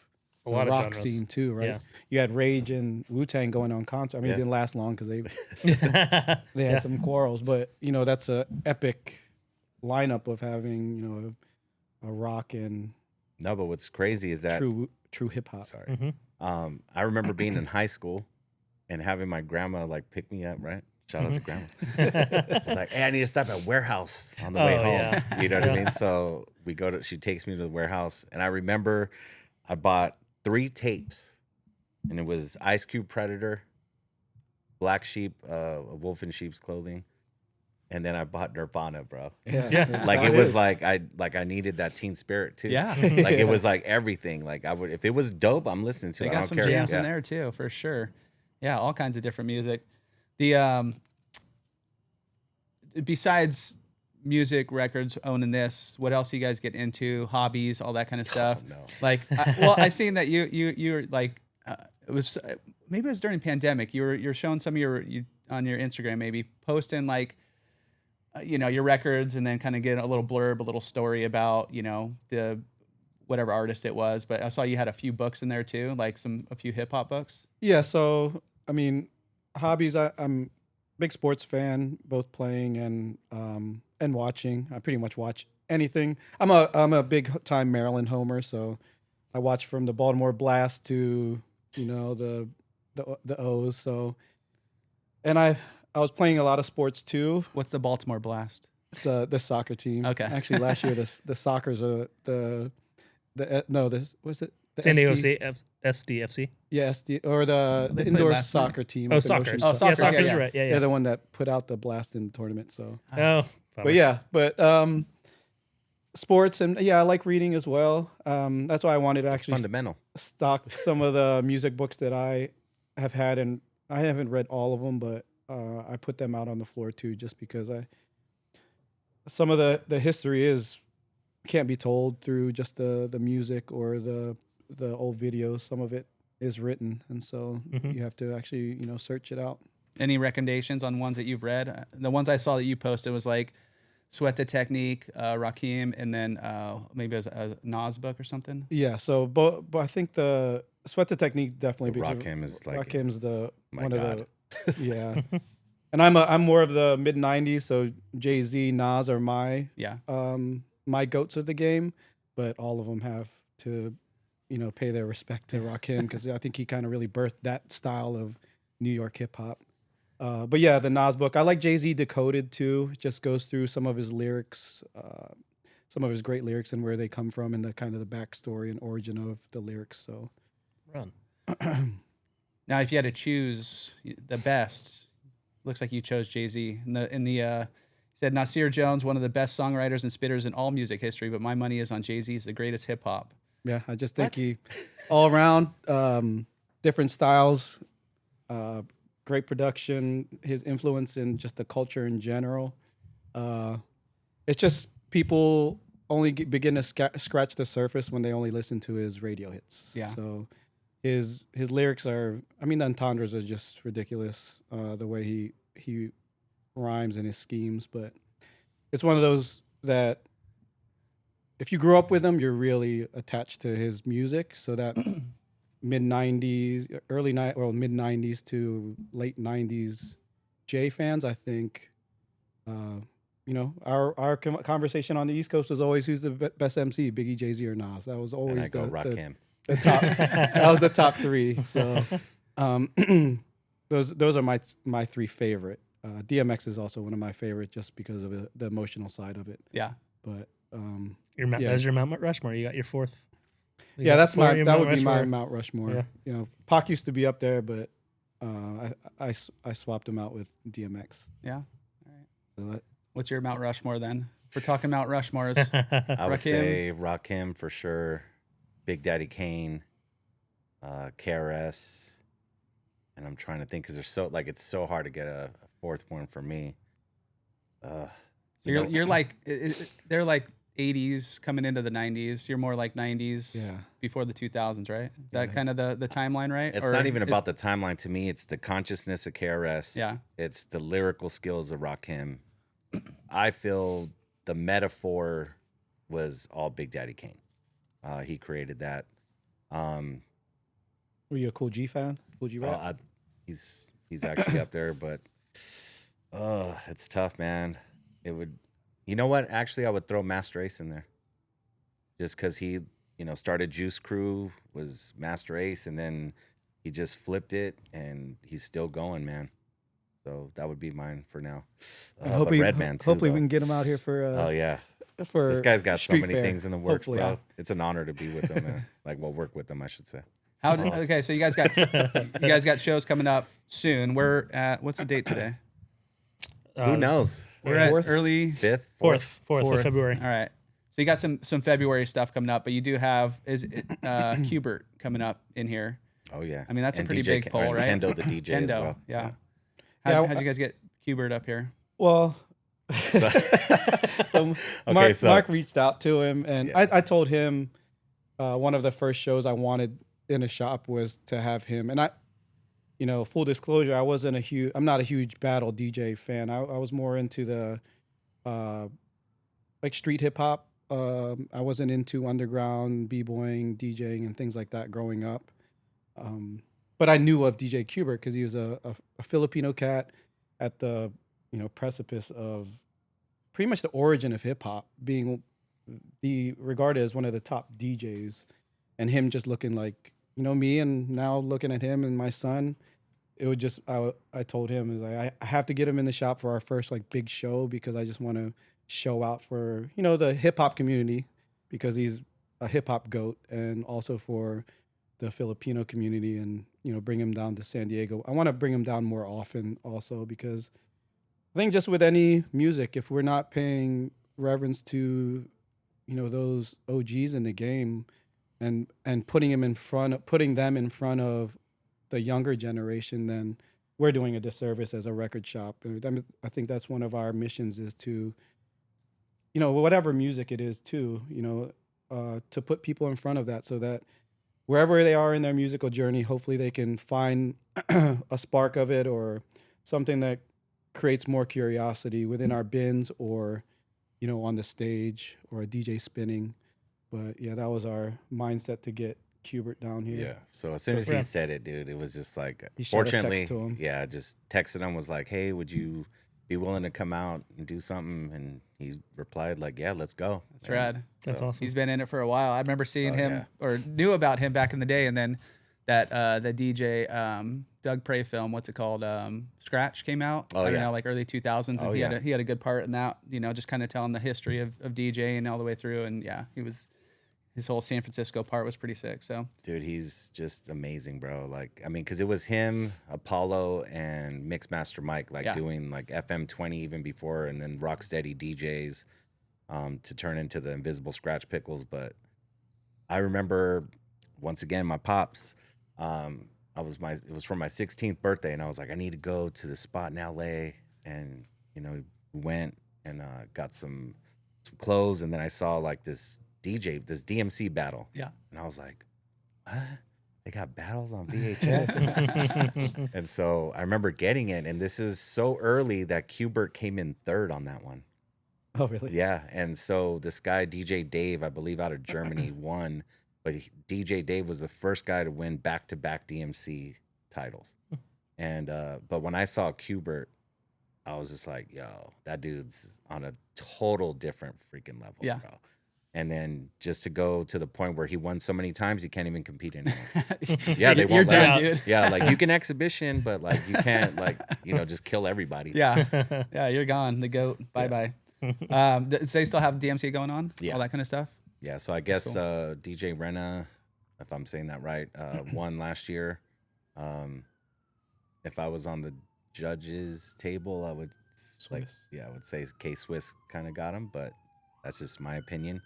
A the lot of rock genres. scene too, right? Yeah. You had Rage and Wu-Tang going on concert. I mean, Yeah. it didn't last long because they had some quarrels, but that's a epic lineup of having a rock and No, but what's crazy is that true hip hop. Sorry. I remember being in high school and having my grandma like pick me up, right? Shout out to grandma. I was like, hey, I need to stop at warehouse on the way Oh, home. yeah. You know what I mean? So she takes me to the warehouse, and I remember I bought 3 tapes, and it was Ice Cube Predator, Black Sheep, a Wolf in Sheep's Clothing, and then I bought Nirvana, bro. Yeah, Yeah. that's Like how it was is. like I needed that teen spirit too. Yeah. Like it was like everything. Like I would, if it was dope, I'm listening to They it. I got don't some care. jams in Yeah. there too, for sure. Yeah, all kinds of different music. The besides music, records, owning this, what else you guys get into? Hobbies, all that kind of stuff. no. Like, I seen that you're like, it was maybe it was during pandemic. You're showing some of you on your Instagram, maybe posting like, your records, and then kind of getting a little blurb, a little story about the whatever artist it was. But I saw you had a few books in there too, like a few hip hop books. Yeah, so I mean, hobbies. I'm a big sports fan, both playing and watching. I pretty much watch anything. I'm a big time Maryland homer, so I watch from the Baltimore Blast to the O's. So, and I was playing a lot of sports too. What's the Baltimore Blast? It's the soccer team. Okay. Actually, last year the Sockers are the was it the San Diego SD? SDFC. Yeah, SD or the They played indoor last night. soccer team. Oh, up in soccer. Oceanside. Oh, Yeah, soccer, soccer's yeah. right. Yeah, They're yeah. the one that put out the blast in the tournament. So, Oh, but yeah, sports and I like reading as well. That's why I wanted to actually Fundamental. stock some of the music books that I have had, and I haven't read all of them, but I put them out on the floor too, just because some of the history can't be told through just the music or the old videos. Some of it is written, and so you have to actually search it out. Any recommendations on ones that you've read? The ones I saw that you posted was like Sweat the Technique, Rakim, and then maybe it was a Nas book or something. Yeah, so but I think the Sweat the Technique definitely The because Rakim is like Rakim's the my one God. of the yeah. And I'm more of the mid '90s, so Jay-Z, Nas are my Yeah. my goats of the game, but all of them have to pay their respect to Rakim because I think he kind of really birthed that style of New York hip hop. But yeah, the Nas book. I like Jay-Z Decoded too. It just goes through some of his lyrics, some of his great lyrics and where they come from and the kind of the backstory and origin of the lyrics. So Run. Now, if you had to choose the best, looks like you chose Jay-Z. In the He said Nasir Jones, one of the best songwriters and spitters in all music history, but my money is on Jay-Z's the greatest hip hop. Yeah, I just think he all around different styles, great production, his influence in just the culture in general. It's just people only begin to scratch the surface when they only listen to his radio hits. Yeah. So his lyrics are, I mean, the entendres are just ridiculous. The way he rhymes and his schemes, but it's one of those that if you grew up with him, you're really attached to his music. So that mid 90s to late 90s Jay fans, I think, our conversation on the East Coast was always who's the best MC, Biggie, Jay-Z, or Nas. That was always And I go Rakim. the top. That was the top three. So those are my three favorite. DMX is also one of my favorite just because of the emotional side of it. Yeah. But There's your Mount Rushmore. You got your fourth. Yeah, that would be my Mount Mount Rushmore. Yeah. You know, Pac used to be up there, but I swapped him out with DMX. Yeah. So What's your Mount Rushmore then? We're talking Mount Rushmores. I would Rakim? say Rakim for sure, Big Daddy Kane, KRS, and I'm trying to think because it's so hard to get a fourth one for me. So you're like they're like 80s coming into the 90s. You're more like 90s before the 2000s, right? Is that kind of the timeline, right? It's not even about the timeline to me. It's the consciousness of KRS. Yeah. It's the lyrical skills of Rakim. I feel the metaphor was all Big Daddy Kane. He created that. were you a Cool G fan? Cool G rap? He's actually up there, but it's tough, man. It would, you know what? Actually, I would throw Master Ace in there, just because he, started Juice Crew, was Master Ace, and then he just flipped it, and he's still going, man. So that would be mine for now. But Redman too. Hopefully though. we can get him out here for. Oh yeah. For This guy's got so Street many Fair. things in the works, Hopefully. bro. It's an honor to be with him, man. Work with him, I should say. Okay, so you guys got shows coming up soon. We're at what's the date today? Who knows? We're at Fourth? early 4th of February. All right. So you got some February stuff coming up, but you do have Qbert coming up in here. Oh yeah. I mean, that's And a pretty DJ big poll, right? Kendo, the DJ as Kendo, well. yeah. Yeah, How'd you guys get Qbert up here? Well, So, so Mark reached out to him, and Yeah. I told him one of the first shows I wanted in a shop was to have him. And full disclosure, I'm not a huge battle DJ fan. I was more into the street hip hop. I wasn't into underground b-boying, DJing, and things like that growing up. But I knew of DJ Qbert because he was a Filipino cat at the precipice of pretty much the origin of hip hop, being regarded as one of the top DJs, and him just looking like me, and now looking at him and my son, it would just I told him I have to get him in the shop for our first big show because I just want to show out for the hip hop community because he's a hip hop goat, and also for the Filipino community, and bring him down to San Diego. I want to bring him down more often also because I think just with any music, if we're not paying reverence to those OGs in the game and putting them in front of the younger generation, then we're doing a disservice as a record shop. I think that's one of our missions is to whatever music it is too, to put people in front of that so that wherever they are in their musical journey, hopefully they can find a spark of it or something that creates more curiosity within our bins or, on the stage or a DJ spinning. But yeah, that was our mindset to get Qbert down here. Yeah. So as soon as he said it, dude, it was just like, You shot a text fortunately, to him. yeah, just texted him, was like, hey, would you be willing to come out and do something? And he replied like, yeah, let's go. That's rad. That's awesome. He's been in it for a while. I remember seeing him yeah. or knew about him back in the day, and then that the DJ Doug Prey film, what's it called? Scratch came out. Oh, I don't yeah. know, like early 2000s, and Oh, he yeah. had a good part in that. Just kind of telling the history of DJing all the way through, and yeah, he was his whole San Francisco part was pretty sick. So Dude, he's just amazing, bro. Like, I mean, because it was him, Apollo, and Mixmaster Mike, like doing like FM 20 even before, and then Rocksteady DJs to turn into the Invisible Scratch Pickles. But I remember, once again, my pops. It was for my 16th birthday, and I was like, I need to go to the spot in LA, and we went and got some clothes, and then I saw like this DMC battle. Yeah. And I was like, what? They got battles on VHS? And so I remember getting it, and this is so early that Qbert came in third on that one. Oh, really? Yeah. And so this guy, DJ Dave, I believe out of Germany, won. But DJ Dave was the first guy to win back-to-back DMC titles. And but when I saw Qbert, I was just like, yo, that dude's on a total different freaking level, bro. And then just to go to the point where he won so many times, he can't even compete anymore. Yeah, they won't You're let done, him. dude. Yeah, like you can exhibition, but like you can't just kill everybody. yeah, you're gone. The GOAT. Bye. Do they still have DMC going on? Yeah. All that kind of stuff? Yeah, so I guess cool. DJ Rena, if I'm saying that right, won last year. If I was on the judges table, I would I would say K-Swiss kind of got him, but that's just my opinion.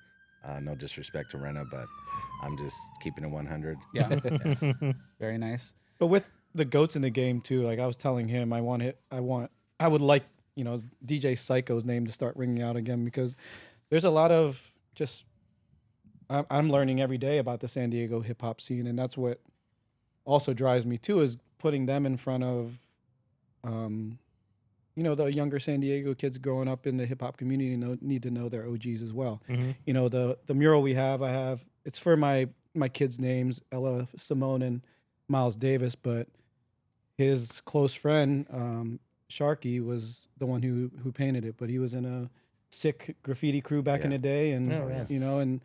No disrespect to Rena, but I'm just keeping it 100. Yeah. Very nice. But with the GOATs in the game too, like I was telling him, I would like, DJ Syko's name to start ringing out again, because there's a lot of just, I'm learning every day about the San Diego hip hop scene. And that's what also drives me too, is putting them in front of, the younger San Diego kids growing up in the hip hop community need to know their OGs as well. Mm-hmm. The mural it's for my kids' names, Ella Simone and Miles Davis, but his close friend, Sharky, was the one who painted it, but he was in a sick graffiti crew back in the day. And, and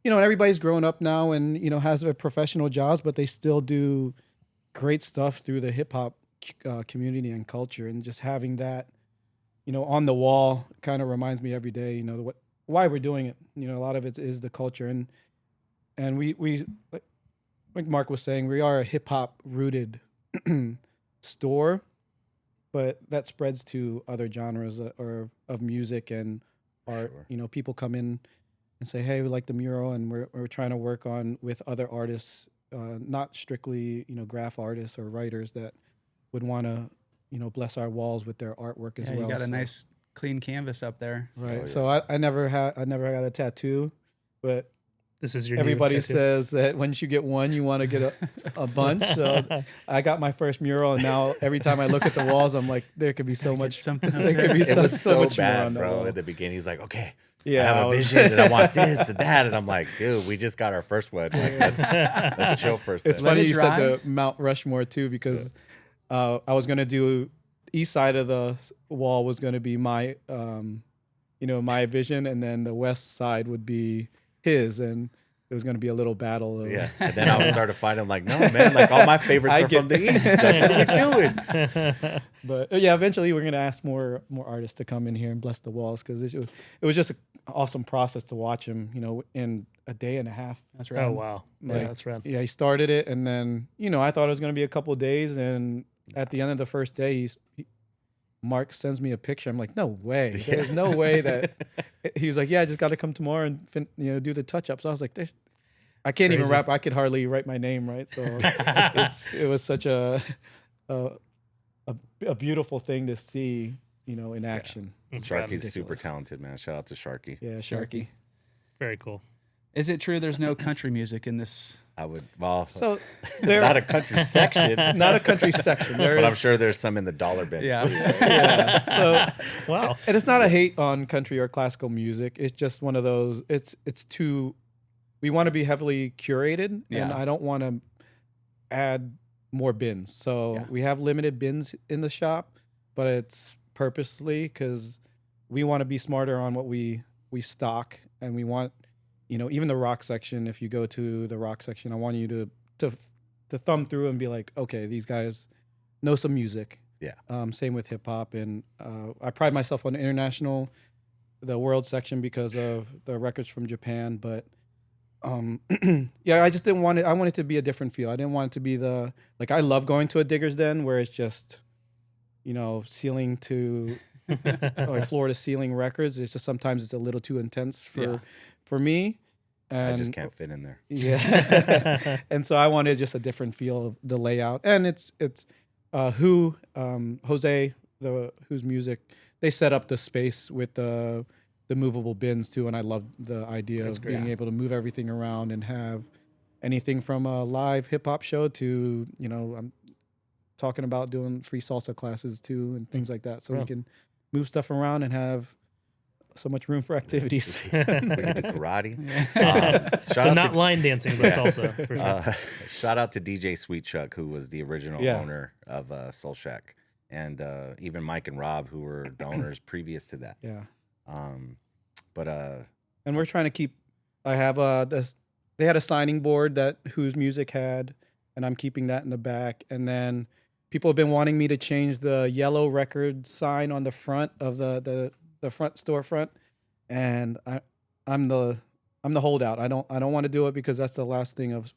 everybody's growing up now and, has their professional jobs, but they still do great stuff through the hip hop community and culture, and just having that, on the wall kind of reminds me every day, why we're doing it. A lot of it is the culture, and we like Mark was saying, we are a hip hop rooted store, but that spreads to other genres of music and art. Sure. People come in and say, hey, we like the mural, and we're trying to work on with other artists, not strictly graph artists or writers that would want to, bless our walls with their artwork as well. You got a nice clean canvas up there. Right. Oh, yeah. So I never got a tattoo, but This is your everybody new tattoo. says that once you get one, you want to get a bunch. So I got my first mural, and now every time I look at the walls, I'm like, there could be so much. Something. There could be It was so much more bad, on the bro. wall. At the beginning, he's like, okay, Yeah, I have a vision and I want this and that. And I'm like, dude, we just got our first one. Like, let's chill first. It's then. funny it you dry. said the Mount Rushmore too, because I was gonna do east side of the wall was gonna be my, my vision, and then the west side would be his, and it was gonna be a little battle. Of, Yeah. And then I would start to fight. I'm like, no, man, like all my favorites are from the east. Like, what are you doing? But eventually we're gonna ask more artists to come in here and bless the walls, because it was just an awesome process to watch him, in a day and a half. That's right. Oh wow, yeah, Like, that's rad. Yeah, he started it, and then I thought it was gonna be a couple of days, and at the end of the first day, Mark sends me a picture. I'm like, no way. There's no way that he was like, yeah, I just got to come tomorrow and do the touch ups. I was like, I can't even crazy. rap. I could hardly write my name right. So it was such a beautiful thing to see, in action. That's rad. Sharky's super Ridiculous. talented, man. Shout out to Sharky. Yeah, Sharky. Very cool. Is it true there's no country music in this? I would, well, So not a country section, not a country section. There but I'm is- sure there's some in the dollar bin. Yeah. Yeah. So Wow. and it's not a hate on country or classical music. It's just one of those. It's too. We want to be heavily curated, and Yeah. I don't want to add more bins. So Yeah. we have limited bins in the shop, but it's purposely because we want to be smarter on what we stock, and we want, even the rock section. If you go to the rock section, I want you to thumb through and be like, okay, these guys know some music. Yeah. Same with hip hop, and I pride myself on the world section because of the records from Japan. But Yeah, I just didn't want it. I wanted it to be a different feel. I didn't want it to be like I love going to a Digger's Den where it's just, ceiling to or floor to ceiling records. It's just sometimes it's a little too intense for me. And I just can't fit in there. Yeah. And so I wanted just a different feel of the layout. And it's Jose, whose music, they set up the space with the movable bins too. And I love the idea of being able to move everything around and have anything from a live hip hop show to, I'm talking about doing free salsa classes too and things like that. So we can move stuff around and have so much room for activities. We can do karate. So not line dancing, but salsa. For sure. Shout out to DJ Sweet Chuck, who was the original owner of Soul Shack, and even Mike and Rob, who were the owners previous to that. Yeah. And we're trying to keep. I have they had a signing board that whose music had, and I'm keeping that in the back. And then people have been wanting me to change the yellow record sign on the front of the front storefront, and I'm the holdout. I don't want to do it because that's the last thing of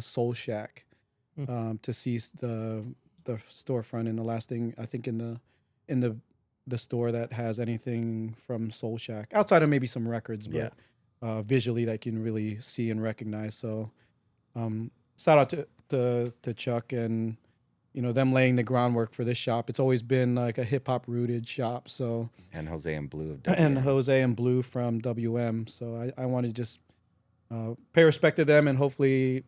Soul Shack to see the storefront, and the last thing I think in the store that has anything from Soul Shack outside of maybe some records, but visually that you can really see and recognize. So shout out to Chuck and them laying the groundwork for this shop. It's always been like a hip hop rooted shop. So and Jose and Blue of WM. And Jose and Blue from WM. So I want to just pay respect to them and hopefully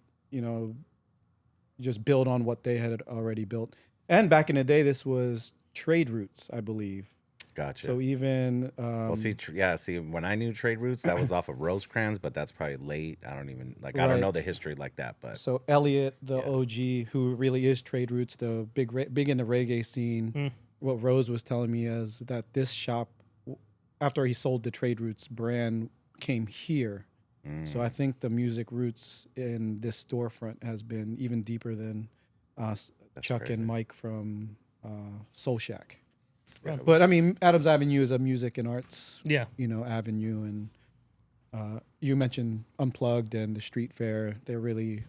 just build on what they had already built. And back in the day, this was Trade Routes, I believe. Gotcha. So even see, when I knew Trade Routes, that was off of Rosecrans, but that's probably late. I don't even I don't know the history like that. But so Elliot, the OG, who really is Trade Routes, the big in the reggae scene. What Rose was telling me is that this shop, after he sold the Trade Routes brand, came here. So I think the music roots in this storefront has been even deeper than Chuck and Mike from Soul Shack. Right. But I mean, Adams Avenue is a music and arts, avenue, and you mentioned Unplugged and the Street Fair. They're really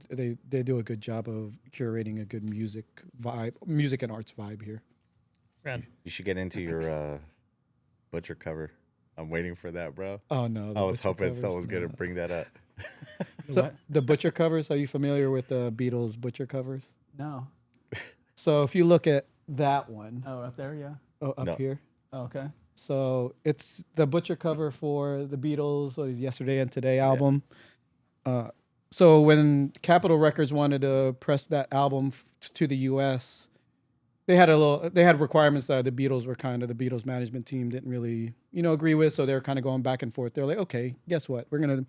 they do a good job of curating a good music and arts vibe here. Rad. You should get into your Butcher cover. I'm waiting for that, bro. Oh no! I was hoping someone's gonna bring that up. So the Butcher covers. Are you familiar with the Beatles Butcher covers? No. So if you look at that one. Oh, up there, yeah. Oh, up here. Oh, okay. So it's the Butcher cover for the Beatles' Yesterday and Today album. So when Capitol Records wanted to press that album to the U.S., they had requirements that the Beatles management team didn't really agree with. So they were kind of going back and forth. They're like, okay, guess what? We're gonna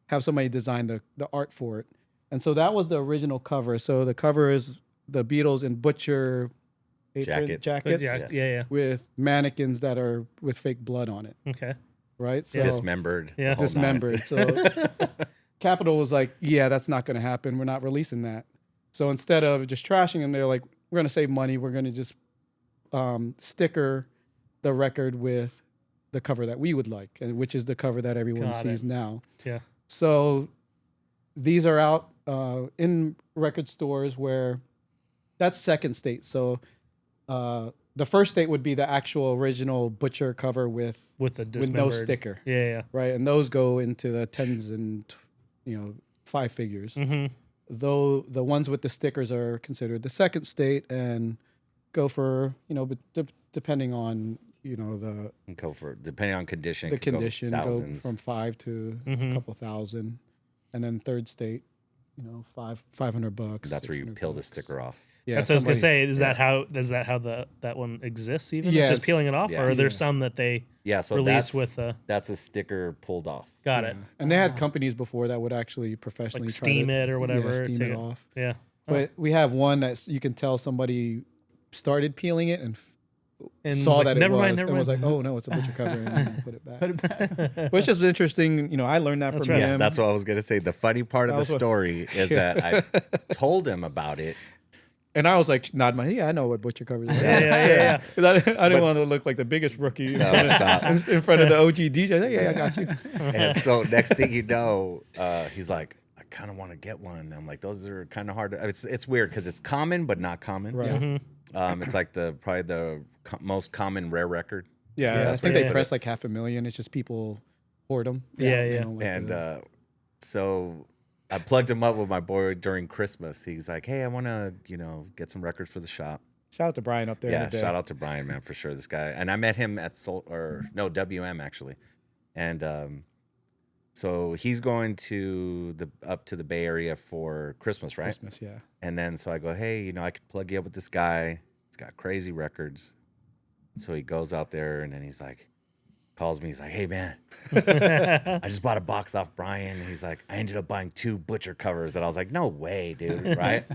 have somebody design the art for it. And so that was the original cover. So the cover is the Beatles in Butcher jackets with mannequins that are with fake blood on it. Okay. Right? So dismembered. Yeah. Dismembered. So Capitol was like, yeah, that's not going to happen. We're not releasing that. So instead of just trashing them, they're like, we're going to save money. We're going to just sticker the record with the cover that we would like, and which is the cover that everyone sees now. Yeah. So these are out in record stores where that's second state. So the first state would be the actual original Butcher cover with no sticker. Yeah. Right. And those go into the tens and, five figures. Mm-hmm. Though the ones with the stickers are considered the second state and go for, depending on, depending on condition. The condition go from 5 to Mm-hmm. a couple thousand. And then third state, $500. That's where you peel the sticker off. Yeah, that's what I was gonna say. Is that how that one exists? Even just peeling it off, or are there some that they so release that's a sticker pulled off. Got it. And they had companies before that would actually professionally like steam it or whatever, steam it off. Yeah, but we have one that you can tell somebody started peeling it and saw like, that never it mind, was, never and was mind. like, oh no, it's a Butcher cover, and put it back. Which is interesting. I learned that That's from right. him. Yeah, that's what I was gonna say. The funny part of the story is that I told him about it. And I was like, nodding my head. Yeah, I know what butcher covers is. Yeah. 'Cause I didn't want to look like the biggest rookie stop. in front of the OG DJ. Yeah, I got you. And so next thing you know, he's like, I kind of want to get one. And I'm like, those are kind of hard. It's weird because it's common but not common. Right. It's like probably the most common rare record. Yeah, I think they Yeah. press like 500,000. It's just people hoard them. Yeah. And so I plugged him up with my boy during Christmas. He's like, hey, I want to, get some records for the shop. shout out to Brian up there. Yeah, in the day. shout out to Brian, man, for sure. This guy. And I met him at WM actually. And so he's going up to the Bay Area for Christmas, right? Christmas, yeah. And then so I go, hey, I could plug you up with this guy. He's got crazy records. So he goes out there and then he's like, calls me. He's like, hey, man, I just bought a box off Brian. He's like, I ended up buying 2 butcher covers. And I was like, no way, dude, right?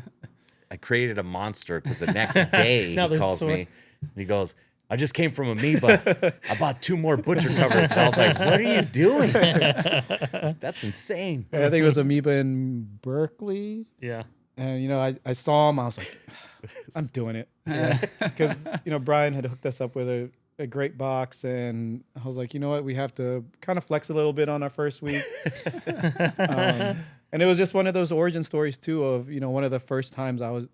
I created a monster because the next day Now he there's calls sort- me and he goes, I just came from Amoeba. I bought 2 more butcher covers. And I was like, what are you doing? That's insane. I think it was Amoeba in Berkeley. Yeah. And, I saw him. I was like, I'm doing it. Because, Brian had hooked us up with a great box. And I was like, you know what? We have to kind of flex a little bit on our first week. And it was just one of those origin stories, too, of, one of the first times I was,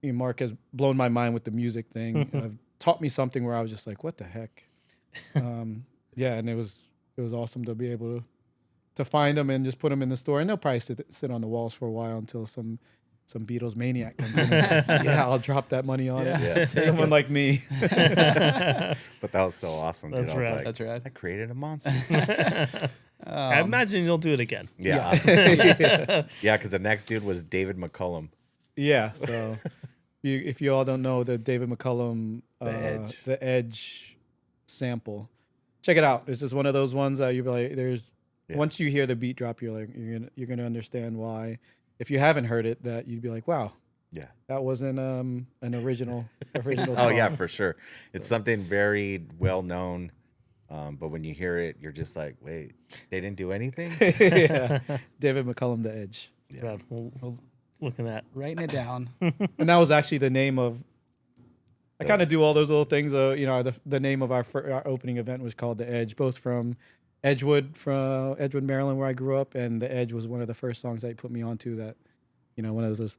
Mark has blown my mind with the music thing. Taught me something where I was just like, what the heck? And it was awesome to be able to find them and just put them in the store. And they'll probably sit on the walls for a while until some Beatles maniac comes in. Yeah, I'll drop that money on it. Yeah. Someone like me. But that was so awesome. That's dude. I was rad. like, That's rad. I created a monster. I imagine you'll do it again. Yeah. Yeah, because the next dude was David McCullum. Yeah, so if you all don't know the David McCullum The Edge. Edge sample, check it out. It's just one of those ones that you'll be like, once you hear the beat drop, you're like, you're gonna understand why. If you haven't heard it, that you'd be like, wow, Yeah. that wasn't an original song. Oh, yeah, for sure. It's something very well known. But when you hear it, you're just like, wait, they didn't do anything? Yeah. David McCullum, The Edge. Brad, we'll look at that. Writing it down. And that was actually the name of. I kind of do all those little things. The name of our opening event was called The Edge, both from Edgewood, Maryland, where I grew up, and The Edge was one of the first songs that he put me onto. That, one of those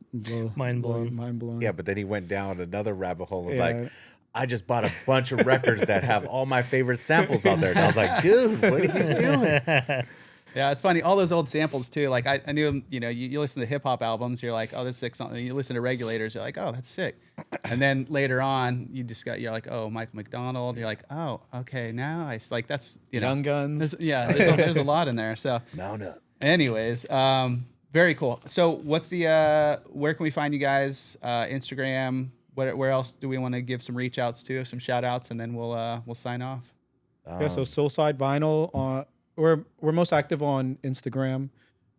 Mind blown. Yeah, Yeah, but then he went down another rabbit hole. It was Yeah. like, I just bought a bunch of records that have all my favorite samples on there. And I was like, dude, what are you doing? Yeah, it's funny. All those old samples too. Like I knew, you listen to hip hop albums, you're like, oh, this is sick. Something. You listen to Regulators, you're like, oh, that's sick. And then later on, you're like, oh, Michael McDonald. You're like, oh, okay, now that's Young Guns. there's a lot in there. So, Mount up. anyways, very cool. So, what's where can we find you guys? Instagram. Where else do we want to give some reach outs to, some shout outs, and then we'll sign off. So Soulside Vinyl we're most active on Instagram,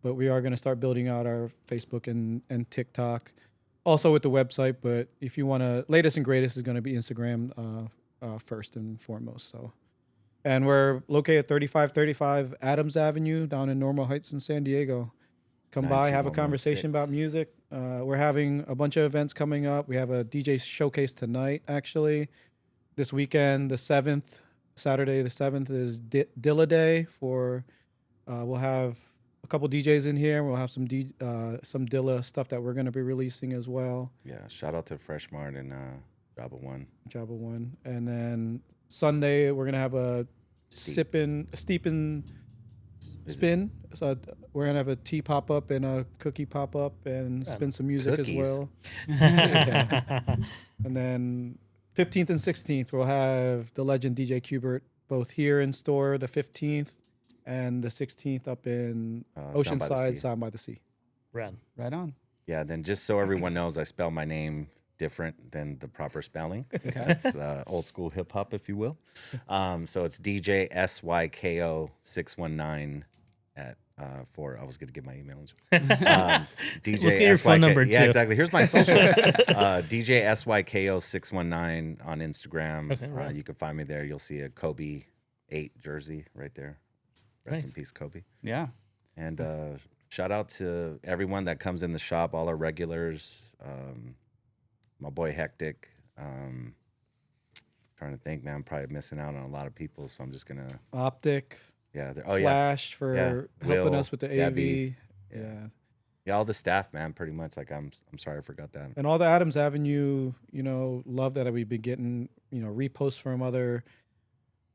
but we are going to start building out our Facebook and TikTok, also with the website. But if you want to, latest and greatest is going to be Instagram first and foremost. So, and we're located at 3535 Adams Avenue down in Normal Heights in San Diego. Come by, have a conversation about music. We're having a bunch of events coming up. We have a DJ showcase tonight, actually. This weekend, the 7th, Saturday the 7th is Dilla Day for. We'll have a couple DJs in here. We'll have some Dilla stuff that we're going to be releasing as well. Yeah, shout out to Fresh Mart and Jabba One. And then Sunday we're going to have a Spin. So we're going to have a tea pop-up and a cookie pop-up and spin some music cookies. as well. Yeah. And then 15th and 16th, we'll have the legend DJ Qbert both here in store, the 15th and the 16th up in Oceanside, Sound by the Sea. Brad. Right on. Yeah, then just so everyone knows, I spell my name different than the proper spelling. That's old school hip hop, if you will. So it's DJ SYKO 619 at I was gonna give my email. DJ Let's get your phone number too. Yeah, exactly. Here's my social. DJ SYKO 619 on Instagram. Okay, right. You can find me there. You'll see a Kobe 8 jersey right there. Rest in Nice. peace, Kobe. Yeah. And shout out to everyone that comes in the shop, all our regulars. My boy Hectic. Trying to think, man, I'm probably missing out on a lot of people, so I'm just gonna. Optic, Yeah. Flash for helping Will, us with the Debbie, AV. Yeah, all the staff, man, pretty much. Like, I'm sorry I forgot that. And all the Adams Avenue, love that we've been getting, reposts from other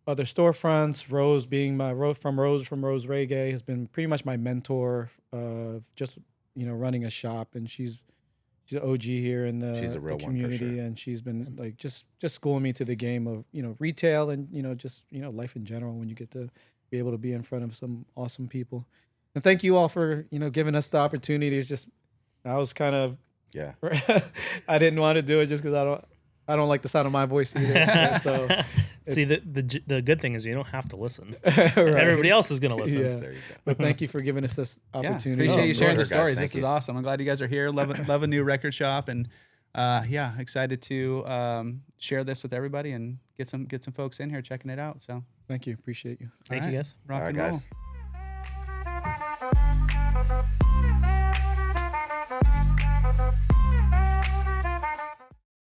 storefronts. Rose being from Rose Reggae has been pretty much my mentor of just, running a shop. And she's an OG here in the, She's a real the one for community. sure. And she's been like, just schooling me to the game of, retail and, just, life in general when you get to be able to be in front of some awesome people. And thank you all for, giving us the opportunity. It's just, I was kind of, Yeah. I didn't want to do it just because I don't like the sound of my voice either. So See, the good thing is you don't have to listen. right. Everybody else is going to listen. Yeah. There you go. But thank you for giving us this Yeah, opportunity. appreciate you of sharing the course, guys. stories. Thank This is you. awesome. I'm glad you guys are here. Love a new record shop, and yeah, excited to share this with everybody and get some folks in here checking it out. So Thank you. Appreciate you. Thank all you, right, guys. rock All right, and roll. guys.